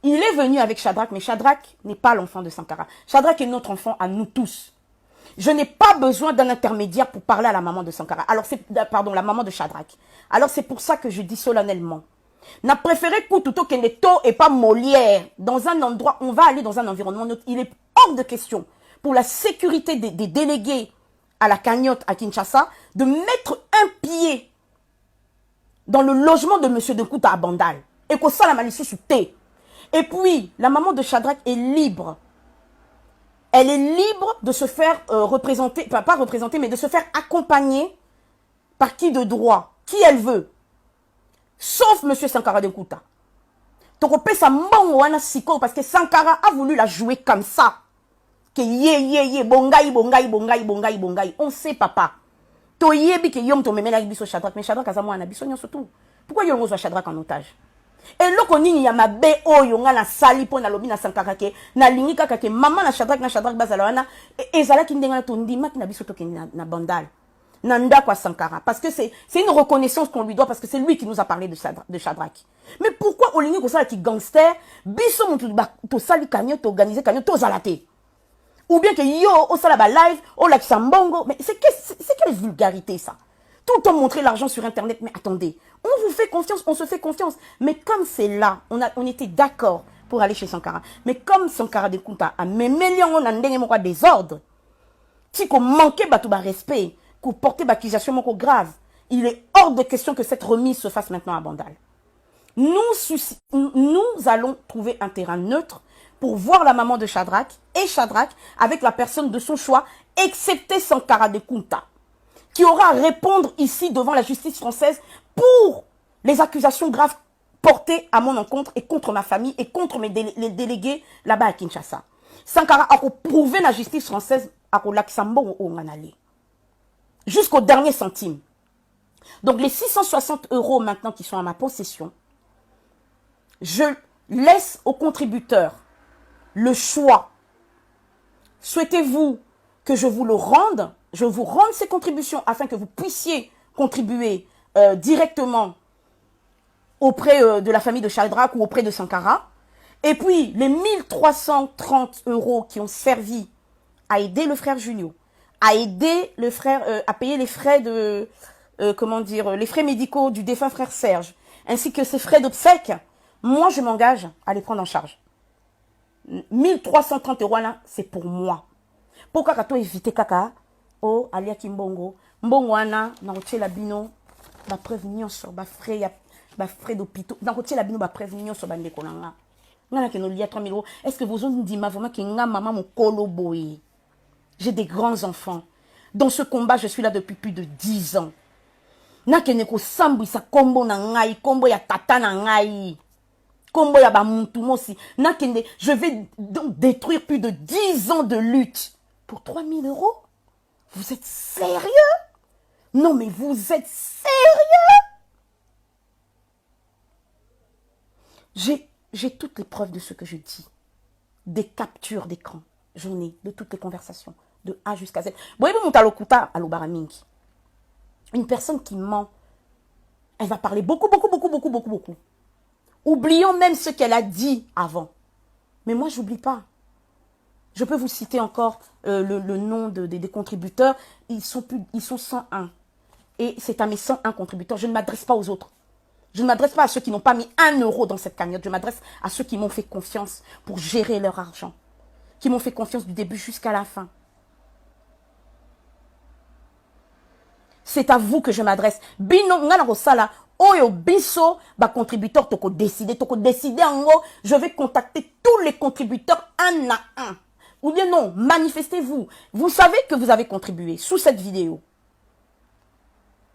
[SPEAKER 1] Il est venu avec Shadrach, mais Shadrach n'est pas l'enfant de Sankara. Shadrach est notre enfant à nous tous. Je n'ai pas besoin d'un intermédiaire pour parler à la maman de Sankara. Alors pardon, la maman de Shadrach. Alors c'est pour ça que je dis solennellement. N'a préféré Koututo Keneto et pas Molière. Dans un endroit, on va aller dans un environnement neutre. Il est hors de question pour la sécurité des délégués à la cagnotte à Kinshasa de mettre un pied dans le logement de M. Dekunta à Bandal. Et que ça, la malice sous thé. Et puis, la maman de Shadrach est libre. Elle est libre de se faire représenter, enfin, pas représenter, mais de se faire accompagner par qui de droit, qui elle veut. Sauf M. Sankara Dekunta. Tokopé sa mbongo siko parce que Sankara a voulu la jouer comme ça. Que bongai. On sait, papa. To yebi que yom to memela biso Shadrach, mais Shadrach azamo na biso nyoso tout. Pourquoi yom ozo Shadrach en otage? Et loko nini ya mabe oyo nga na sali po na lobi na Sankara ke na lingi kaka ke maman na Shadrach bazala wana ezala ki ndenga to ndima ki na biso to ke na bandal na ndako Sankara parce que c'est une reconnaissance qu'on lui doit parce que c'est lui qui nous a parlé de Shadrach. Mais pourquoi olingi ko sala ki gangster biso mutu to sali kanyo to organiser kanyo to zalate? Ou bien que yo au sala ba live au la kisambongo mais c'est quelle vulgarité ça? tout le temps montrer l'argent sur Internet. Mais attendez, on vous fait confiance, on se fait confiance. Mais comme c'est là, on était d'accord pour aller chez Sankara. Mais comme Sankara de Kunta a même on a des ordres, si qu'on manquait tout respect, qu'on portait l'accusation grave, il est hors de question que cette remise se fasse maintenant à Bandal. Nous allons trouver un terrain neutre pour voir la maman de Shadrach et Shadrach avec la personne de son choix, excepté Sankara de Kunta, qui aura à répondre ici devant la justice française pour les accusations graves portées à mon encontre et contre ma famille et contre les délégués là-bas à Kinshasa. Sankara a prouvé la justice française à Laxambo au Manali. Jusqu'au dernier centime. Donc les 660 € maintenant qui sont à ma possession, je laisse aux contributeurs le choix. Souhaitez-vous que je vous le rende, je vous rende ces contributions afin que vous puissiez contribuer directement auprès de la famille de Shadrach ou auprès de Sankara. Et puis, les 1330 € qui ont servi à aider le frère Junio, à aider le frère, à payer les frais de, les frais médicaux du défunt frère Serge, ainsi que ses frais d'obsèques, moi, je m'engage à les prendre en charge. 1330 € là, c'est pour moi. Pourquoi quand on évite kaka, oh, alia kimbongo, mbongo ana, na rotier la bino, ba prévenir sur ba frais d'hôpital, na rotier la bino ba prévenir sur ba ndekolanga. Ngana ke no lia 3000 €. Est-ce que vous ont dit ma vraiment que nga maman mon koloboy? J'ai des grands enfants. Dans ce combat, je suis là depuis plus de 10 ans. Na ke neko sambu sa kombo na ngai, kombo ya tata na ngai. Kombo ya ba muntu mosi. Na kende, je vais donc détruire plus de 10 ans de lutte pour 3000 €. Vous êtes sérieux? Non mais vous êtes sérieux? J'ai toutes les preuves de ce que je dis. Des captures d'écran. J'en ai de toutes les conversations. De A jusqu'à Z. Une personne qui ment, elle va parler beaucoup. Oublions même ce qu'elle a dit avant. Mais moi, j'oublie pas. Je peux vous citer encore le nom des contributeurs. Ils sont 101. Et c'est à mes 101 contributeurs. Je ne m'adresse pas aux autres. Je ne m'adresse pas à ceux qui n'ont pas mis 1 € dans cette cagnotte. Je m'adresse à ceux qui m'ont fait confiance pour gérer leur argent. Qui m'ont fait confiance du début jusqu'à la fin. C'est à vous que je m'adresse. Bino ngana rosala oyo biso ba contributeur toko décider en gros, je vais contacter tous les contributeurs un à un. Ou bien non, manifestez-vous. Vous savez que vous avez contribué sous cette vidéo.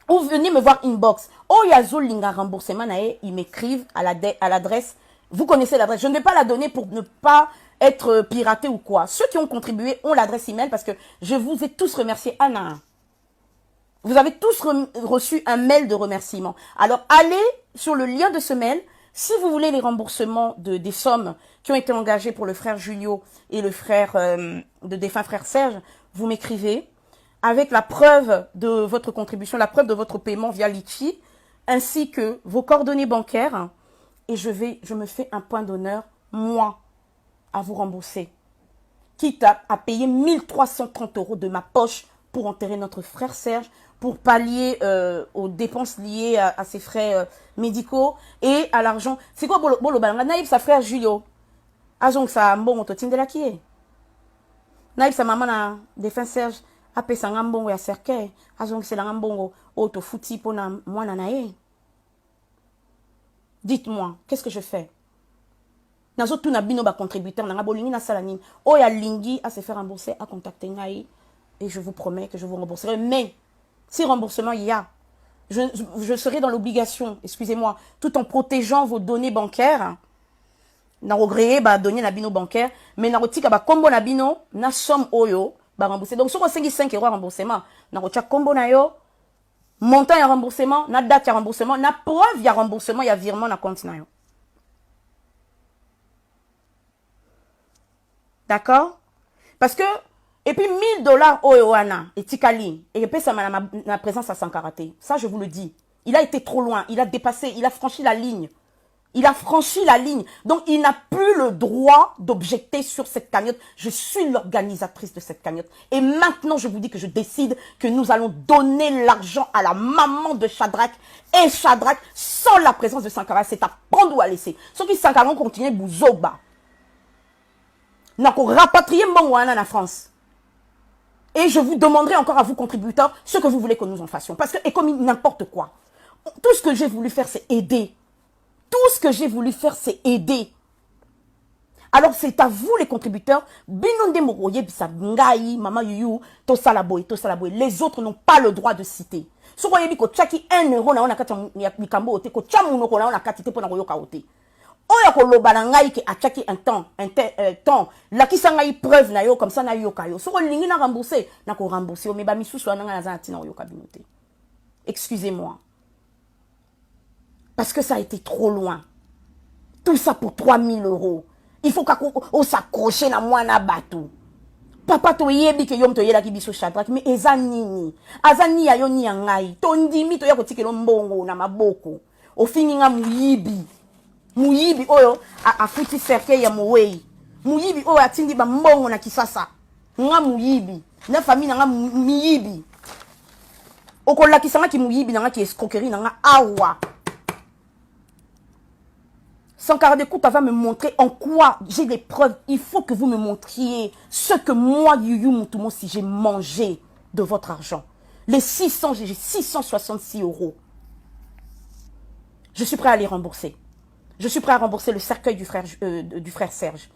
[SPEAKER 1] Ou venez me voir inbox. Oh yazo linga remboursement nae, ils m'écrivent à l'adresse. Vous connaissez l'adresse. Je ne vais pas la donner pour ne pas être piraté ou quoi. Ceux qui ont contribué ont l'adresse email parce que je vous ai tous remerciés un à un. Vous avez tous reçu un mail de remerciement. Alors, allez sur le lien de ce mail. Si vous voulez les remboursements des sommes qui ont été engagées pour le frère Julio et le frère de défunt frère Serge, vous m'écrivez avec la preuve de votre contribution, la preuve de votre paiement via Litchi, ainsi que vos coordonnées bancaires. Et je me fais un point d'honneur, moi, à vous rembourser. Quitte à payer 1330 € de ma poche pour enterrer notre frère Serge, pour pallier aux dépenses liées à ses frais médicaux et à l'argent. C'est quoi bolo balanga naïf sa frère Julio? Azong sa mbongo to tindela kie. Naïf sa maman na défunt Serge ape sa ngambongo ya cercueil. Azong c'est la ngambongo auto fouti pona mwana nae. Dites-moi, qu'est-ce que je fais? Nazo tuna bino ba contributeur na bolingi na salanine. O ya lingi à se faire rembourser, à contacter ngai et je vous promets que je vous rembourserai. Mais si remboursement il y a, je serai dans l'obligation, excusez-moi, tout en protégeant vos données bancaires. Na regret ba donner na bino bancaire, mais na rotika ba combo na bino na somme oyo ba rembourser. Donc si on 5 € remboursement, na rotia combo na yo, montant ya remboursement, na date ya remboursement, na preuve ya remboursement, ya virement na compte na yo. D'accord? Parce que et puis 1000 $ au Yohana et Tikali. Et puis ça m'a ma présence à Sankaraté. Ça, je vous le dis. Il a été trop loin. Il a dépassé. Il a franchi la ligne. Il a franchi la ligne. Donc, il n'a plus le droit d'objecter sur cette cagnotte. Je suis l'organisatrice de cette cagnotte. Et maintenant, je vous dis que je décide que nous allons donner l'argent à la maman de Shadrach. Et Shadrach, sans la présence de Sankara, c'est à prendre ou à laisser. Sauf que Sankara continue bouzoba. N'a qu'on rapatrier Mbangwana en France. Et je vous demanderai encore à vous, contributeurs, ce que vous voulez que nous en fassions. Parce que, et comme n'importe quoi, tout ce que j'ai voulu faire, c'est aider. Tout ce que j'ai voulu faire, c'est aider. Alors, c'est à vous, les contributeurs. Les autres n'ont pas le droit de citer. Si vous avez 1 euro, on a 4 oya koloba na ngai ke atchaki un temps la kisanga i preuve na yo comme ça na yoka yo soko lingi na rembourser na ko rembourser mais ba misusu na nga na tina yoka binote. Excusez-moi, parce que ça a été trop loin. Tout ça pour 3000 euros. Il faut qu'on s'accroche na mwana batou. Papa to yebi ke yom to yela ki biso Shadrach, mais eza nini azani ya yo ni ngai to ndimi to ya kotikelo mbongo na maboko ofini nga muyibi muyibi oyo afuti cercueil ya muwei muyibi oyo atindi ba mbongo na kisasa nga muyibi na famille nga muyibi okola kisanga ki muyibi nga ki escroquerie nga awa. Sankara d'écoute va me montrer en quoi j'ai des preuves. Il faut que vous me montriez ce que moi, Yuyu Moutoumou, si j'ai mangé de votre argent. Les 600, j'ai 666 euros. Je suis prêt à les rembourser. Je suis prêt à rembourser le cercueil du frère Serge.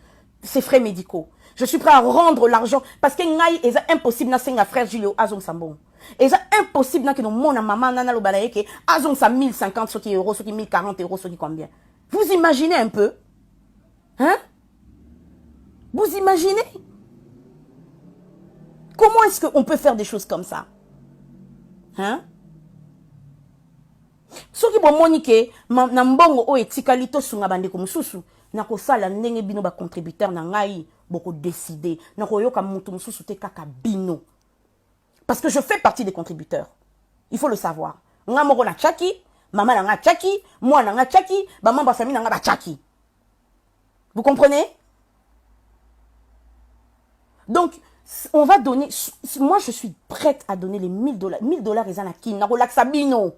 [SPEAKER 1] Ses frais médicaux. Je suis prêt à rendre l'argent. Parce que c'est impossible na frère Julio Azong Sambon. Et c'est impossible que mon maman nana lo balaye que Azong sa 1050 euros, ce qui 1040 euros, ce qui combien. Vous imaginez un peu? Hein? Vous imaginez? Comment est-ce qu'on peut faire des choses comme ça? Hein? Ce qui bon monique, na mbongo o etikalito sunga bande ko mususu, na ko sala ndenge bino ba contributeur na ngai boko décider, na ko yoka mutu mususu te kaka bino. Parce que je fais partie des contributeurs. Il faut le savoir. Nga moko na chaki, maman n'a pas tchaki, moi n'a pas tchaki, maman ba famille n'a pas tchaki. Vous comprenez? Donc, on va donner, moi je suis prête à donner les $1000. $1000 ils en a qui? N'a relax sabino.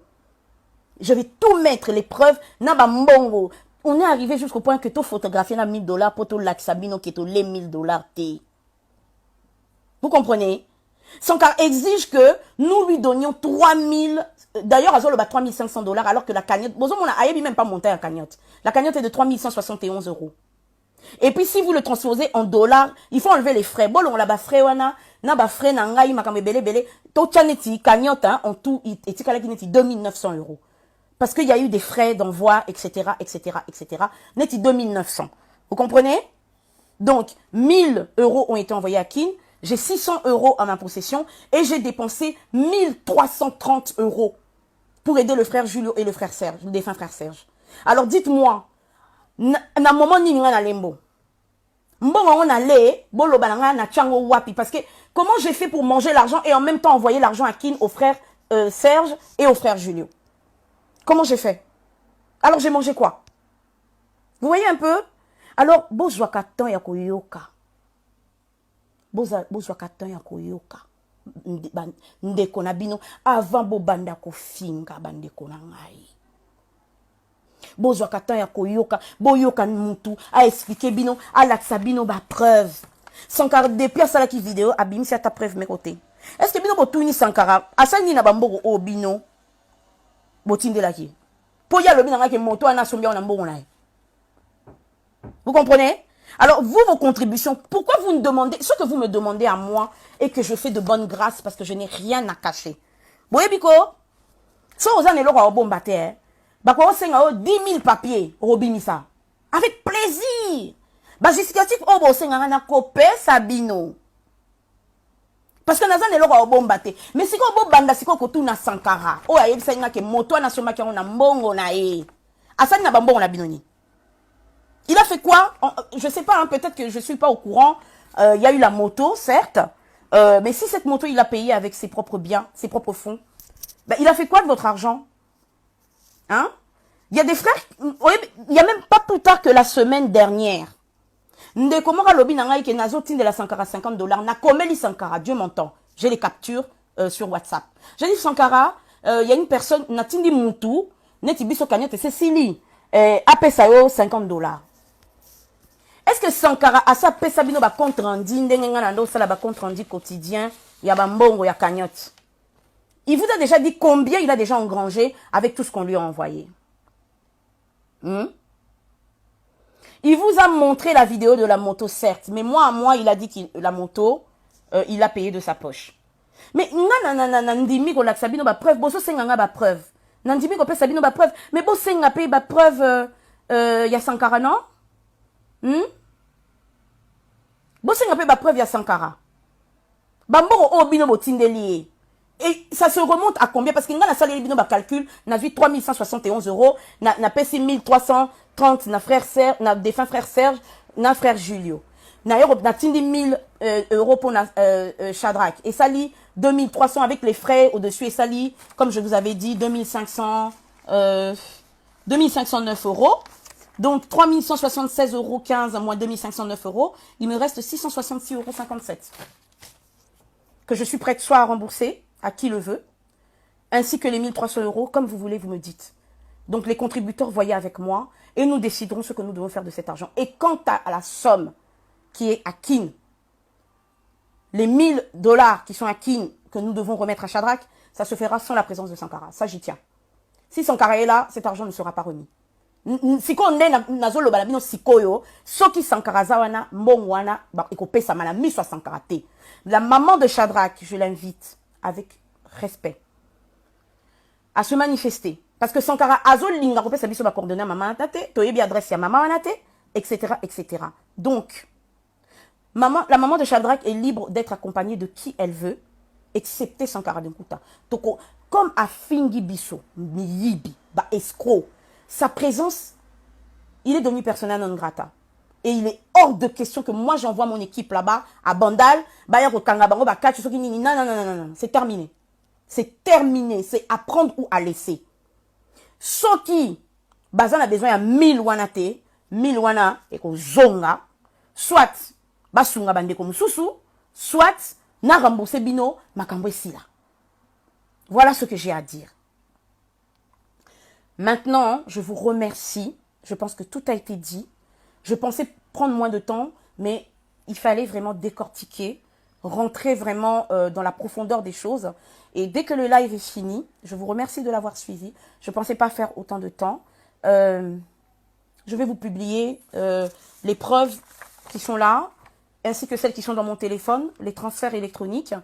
[SPEAKER 1] Je vais tout mettre, les preuves, n'a pas mbongo. On est arrivé jusqu'au point que tout photographier na $1000 pour tout l'axabino qui est les $1000 té. Vous comprenez? Sankara exige que nous lui donnions 3000. D'ailleurs, Azol a $3500 alors que la cagnotte. Bon, on a même pas monté la cagnotte. La cagnotte est de 3171 euros. Et puis, si vous le transposez en dollars, il faut enlever les frais. Bon, on l'a bas frais, wana, na bas frais, na ngai, makame bele. To chaneti, cagnotte, en tout, et 2900 euros. Parce qu'il y a eu des frais d'envoi, etc., etc., etc. Neti 2900. Vous comprenez? Donc, 1000 euros ont été envoyés à Kin. J'ai 600 euros à ma possession et j'ai dépensé 1330 euros pour aider le frère Julio et le frère Serge, le défunt frère Serge. Alors dites-moi, na moment ni nga na lembo. Mbongo on allait, bolo balanga na chango wapi parce que comment j'ai fait pour manger l'argent et en même temps envoyer l'argent à Kin, au frère Serge et au frère Julio? Comment j'ai fait? Alors j'ai mangé quoi? Vous voyez un peu? Alors bozwa katan ya koyoka. Bozwa katan ya koyoka. Ndeko na bino avant bo banda ko finga bandeko na ngai. Bozwa katan ya koyoka, boyoka mutu a expliquer bino, a laksa bino ba preuve. Sankara depuis ça la ki vidéo abimi si ta preuve mes côtés. Est-ce que bino bo tuni Sankara asani na bamboko o bino botinde la ki. Po ya lo bino nga ke moto ana sombia na mbongo na. Vous comprenez? Alors, vous, vos contributions, pourquoi vous me demandez, ce que vous me demandez à moi et que je fais de bonne grâce parce que je n'ai rien à cacher. Vous voyez, Biko? Si vous avez un bon bâtiment, vous avez 10 000 papiers, Robinissa. Avec plaisir. Justificatif, vous avez un copé, Sabino. Parce que nous avons un bon bâtiment. Mais si vous avez un bon bâtiment, vous avez un Sankara. Vous avez un moto, vous avez un bongo, vous avez un bongo, il a fait quoi? Je sais pas, hein, peut-être que je suis pas au courant. Il y a eu la moto, certes. Mais si cette moto, il a payé avec ses propres biens, ses propres fonds, ben, il a fait quoi de votre argent? Hein? Il y a des frères, il y a même pas plus tard que la semaine dernière. Ndeko moko lobi na ngai ke nazo tinde la Sankara $50. Na komeli Sankara, Dieu m'entend. J'ai les captures sur WhatsApp. J'ai dit Sankara, il y a une personne, na tindi mutu, neti biso kanyete, c'est Sili, apesa yo $50. Est-ce que Sankara a sa pesa bino ba compte rendu, ndenge nga nando sala ba compte rendu quotidien, ya ba mbongo ya cagnotte? Il vous a déjà dit combien il a déjà engrangé avec tout ce qu'on lui a envoyé. Il vous a montré la vidéo de la moto, certes, mais moi, il a dit que la moto, il l'a payé de sa poche. Mais ndimi ko laksa bino ba preuve, boso senga nga ba preuve. Nandimi ko pesa bino ba preuve, mais bo senga paye ba preuve ya Sankara non? Bo senga paye ba preuve ya Sankara. Bamboro o bino botindeli. Et ça se remonte à combien? Parce qu'il y a un salaire bino ba calcul, n'a vu 3171 €, n'a payé 1330, n'a frère Serge, n'a défunt frère Serge, n'a frère Julio. N'a tindi 1000 € pour Shadrach. Et ça lit 2300 avec les frais au-dessus. Et ça lit, comme je vous avais dit, 2509 €. Donc 3176,15 € moins 2509 €. Il me reste 666,57 € que je suis prête soit à rembourser à qui le veut, ainsi que les 1300 €, comme vous voulez, vous me dites. Donc les contributeurs, voyez avec moi, et nous déciderons ce que nous devons faire de cet argent. Et quant à la somme qui est à Kin, les 1000 $ qui sont à Kin, que nous devons remettre à Shadrach, ça se fera sans la présence de Sankara. Ça, j'y tiens. Si Sankara est là, cet argent ne sera pas remis. Siko nde nazolo balabino sikoyo, soki Sankara zawana, mbongwana, ekopesa mana miswa Sankara te. La maman de Shadrach, je l'invite avec respect à se manifester. Parce que Sankara azol linga kopesa biso ba coordonnées maman anate, toyebi adresse ya maman anate, etc., etc. Donc, la maman de Shadrach est libre d'être accompagnée de qui elle veut, excepté Sankara Nkuta. Toko, comme à Fingi Biso, Miyibi, ba escroc, sa présence, il est devenu persona non grata. Et il est hors de question que moi j'envoie mon équipe là-bas, à Bandal, non, c'est terminé. C'est terminé, c'est à prendre ou à laisser. Ce qui, Bazan a besoin de 1000 wanate, 1000 wana, et qu'on zonga, soit, basunga bande comme sousou, soit, na remboursé bino, makambo sila. Voilà ce que j'ai à dire. Maintenant, je vous remercie. Je pense que tout a été dit. Je pensais prendre moins de temps, mais il fallait vraiment décortiquer, rentrer vraiment dans la profondeur des choses. Et dès que le live est fini, je vous remercie de l'avoir suivi. Je ne pensais pas faire autant de temps. Je vais vous publier les preuves qui sont là, ainsi que celles qui sont dans mon téléphone, les transferts électroniques.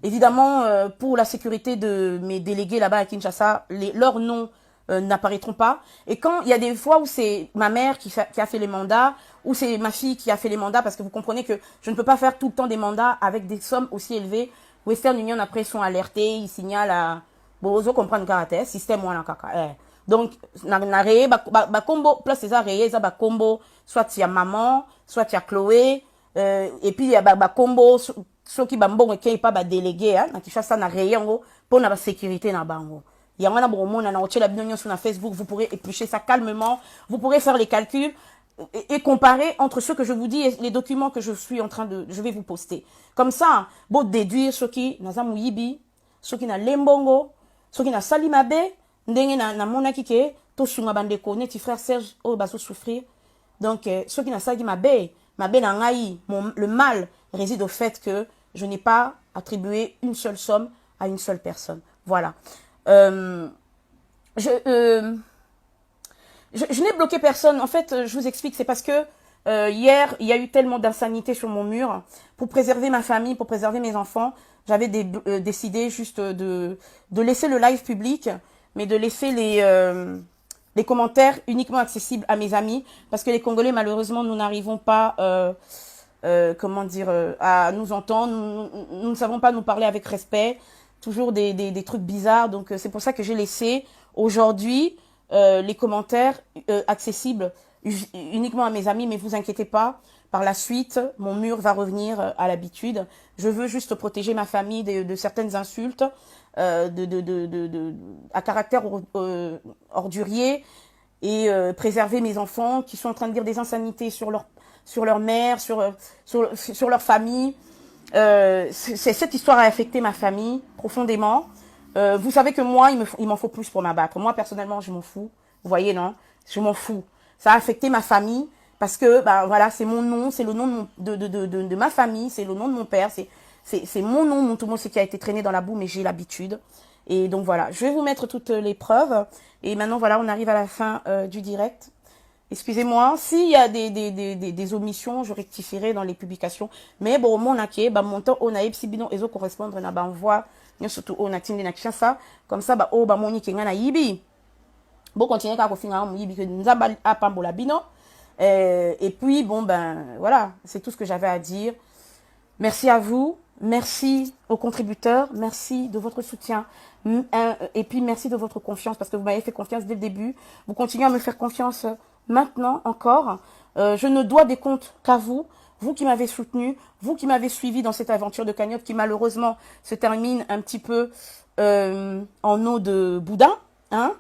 [SPEAKER 1] Évidemment, pour la sécurité de mes délégués là-bas à Kinshasa, leurs noms n'apparaîtront pas. Et quand il y a des fois où c'est ma mère qui a fait les mandats, ou c'est ma fille qui a fait les mandats, parce que vous comprenez que je ne peux pas faire tout le temps des mandats avec des sommes aussi élevées. Western Union, après, sont alertés, ils signalent à... Bon, vous comprenez le caractère, système, moi, caca. Donc, na reye, ba combo, place c'est ça, reye, ça, ba combo, soit il y a maman, soit il y a Chloé, et puis il y a ba combo, ceux qui bambon, et qui pas ba délégué, hein, na kisha ça, na reye, en gros, pour la sécurité, na bango. Il y a un bon monde, on a la bignon sur Facebook, vous pourrez éplucher ça calmement, vous pourrez faire les calculs et comparer entre ce que je vous dis et les documents que je suis en train de, je vais vous poster. Comme ça, bon déduire ce qui n'a zamuyibi, ce qui n'a lembongo, ce qui n'a salimabe, ndenge na mona kike, to sunga bandeko, neti frère Serge, oh baso souffrir. Donc, ce qui n'a salimabe, na ngai, le mal réside au fait que je n'ai pas attribué une seule somme à une seule personne. Voilà. Je n'ai bloqué personne. En fait, je vous explique, c'est parce que hier, il y a eu tellement d'insanité sur mon mur. Pour préserver ma famille, pour préserver mes enfants, j'avais décidé juste de laisser le live public, mais de laisser les commentaires uniquement accessibles à mes amis, parce que les Congolais, malheureusement, nous n'arrivons pas, comment dire, à nous entendre. Nous ne savons pas nous parler avec respect. Toujours des trucs bizarres, donc c'est pour ça que j'ai laissé aujourd'hui les commentaires accessibles uniquement à mes amis, mais vous inquiétez pas, par la suite, mon mur va revenir à l'habitude. Je veux juste protéger ma famille de certaines insultes, à caractère ordurier, et préserver mes enfants qui sont en train de dire des insanités sur leur mère, sur leur famille. Cette histoire a affecté ma famille profondément. Vous savez que moi, il m'en faut plus pour m'abattre. Moi, personnellement, je m'en fous. Vous voyez, non? Je m'en fous. Ça a affecté ma famille parce que, bah, voilà, c'est mon nom, c'est le nom de ma famille, c'est le nom de mon père, c'est mon nom, mon tout le monde, c'est qui a été traîné dans la boue, mais j'ai l'habitude. Et donc voilà, je vais vous mettre toutes les preuves. Et maintenant, voilà, on arrive à la fin du direct. Excusez-moi, s'il y a des omissions, je rectifierai dans les publications. Mais bon, mon aké, bah, mon temps, on a epsibino, et correspondre, na, bah, on voit, surtout, on a tindi na ça. Comme ça, bah, oh, bah, mon ike, na yibi. Bon, continuez à finir, mon yibi, que nous avons à pambola bino. Et puis, bon, ben, voilà, c'est tout ce que j'avais à dire. Merci à vous, merci aux contributeurs, merci de votre soutien et puis merci de votre confiance parce que vous m'avez fait confiance dès le début. Vous continuez à me faire confiance maintenant encore. Je ne dois des comptes qu'à vous, vous qui m'avez soutenu, vous qui m'avez suivi dans cette aventure de cagnotte qui malheureusement se termine un petit peu en eau de boudin, hein.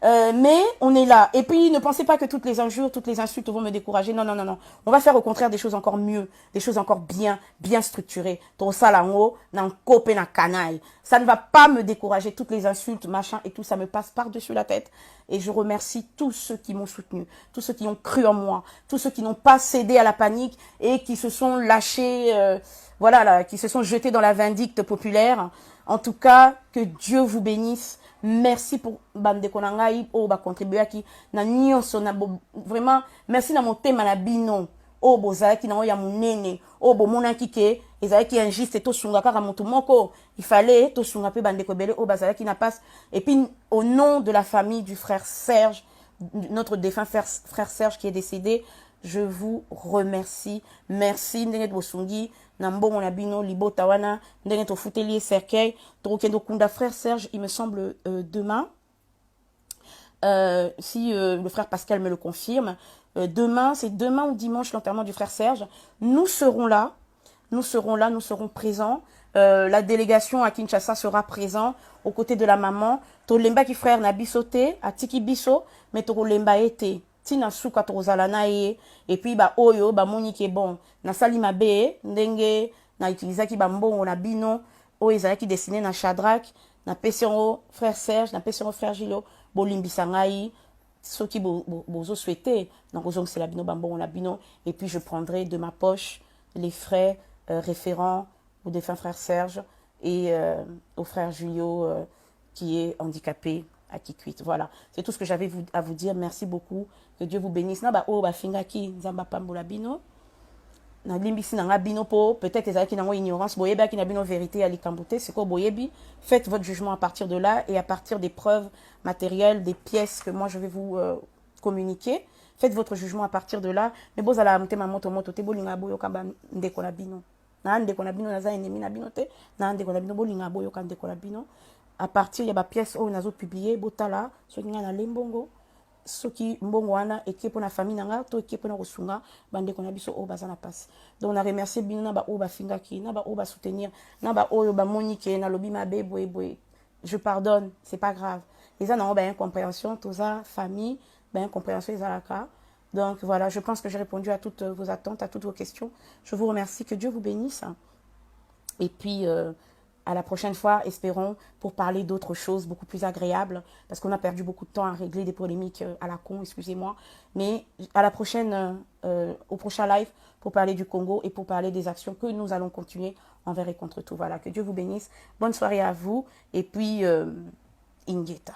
[SPEAKER 1] Mais on est là. Et puis, ne pensez pas que toutes les injures, toutes les insultes vont me décourager. Non, non, non, non. On va faire au contraire des choses encore mieux, des choses encore bien structurées. Tout ça là haut, dans cope na canaille. Ça ne va pas me décourager. Toutes les insultes, machin et tout, ça me passe par-dessus la tête. Et je remercie tous ceux qui m'ont soutenu, tous ceux qui ont cru en moi, tous ceux qui n'ont pas cédé à la panique et qui se sont lâchés, voilà, là, qui se sont jetés dans la vindicte populaire. En tout cas, que Dieu vous bénisse. Merci pour bande konangai o ba contribuer qui na nyonso na vraiment merci na motema na bino o bozala ki na ya munene o bo monaki ke ezala ki injuste to sunga kaka moto moko il fallait to sunga pe bande ko belé o bazala ki na passe et puis au nom de la famille du frère Serge, notre défunt frère Serge qui est décédé, je vous remercie. Merci ndenge bosungi na mbongo na bino libota wana ndenge to futeli cercueil to kendo kunda frère Serge, il me semble demain, si le frère Pascal me le confirme, demain, c'est demain ou dimanche l'enterrement du frère Serge. Nous serons là, nous serons présents. La délégation à Kinshasa sera présent aux côtés de la maman. To lemba ki frère na bisote a tiki biso mais to lemba ete tina suka tozala na ye et puis ba oyo ba monike bon na sali mabe ndenge na utilizaki ba mbongo na bino o ezalaki dessiné na Shadrach na pesiongo frère Serge na pesiongo frère Gilo bolimbisa ngai soki bozo souhaiter na kozong c'est la bino ba mbongo na bino et puis je prendrai de ma poche les frais référents au défunt frère Serge et au frère Julio qui est handicapé à Kikwit. Voilà, c'est tout ce que j'avais à vous dire. Merci beaucoup. Que Dieu vous bénisse. Na ba o ba fingaki nzamba pambola bino. Na limbisi na bino po peut-être ezaki na ignorance boyeba ki na bino vérité à likambote c'est quoi boyebi. Faites votre jugement à partir de là et à partir des preuves matérielles, des pièces que moi je vais vous communiquer. Faites votre jugement à partir de là. Mais bozala mtema moto te bolinga boyo kamba ndeko na bino. Na ndeko na bino naza ennemi na bino te. Na ndeko na bino bolinga boyo kamba ndeko na bino. À partir, il y a des pièces où on a publié, botala, ce qui est limbongo, ce qui mbongo wana et qui est pour la famille nanga, to qui est pour la rosunga, bande qu'on a biso au bazana passe. Donc on a remercié bino na ba o ba finga ki, na ba o ba soutenir, na ba o ba monique, na lobi ma bébé boy. Je pardonne, c'est pas grave. Les gens n'ont pas incompréhension, tous ça famille, ben incompréhension les alaka. Donc voilà, je pense que j'ai répondu à toutes vos attentes, à toutes vos questions. Je vous remercie, que Dieu vous bénisse. Et puis à la prochaine fois, espérons, pour parler d'autres choses beaucoup plus agréables, parce qu'on a perdu beaucoup de temps à régler des polémiques à la con, excusez-moi. Mais à la prochaine, au prochain live, pour parler du Congo et pour parler des actions que nous allons continuer envers et contre tout. Voilà, que Dieu vous bénisse. Bonne soirée à vous. Et puis, Ingeta.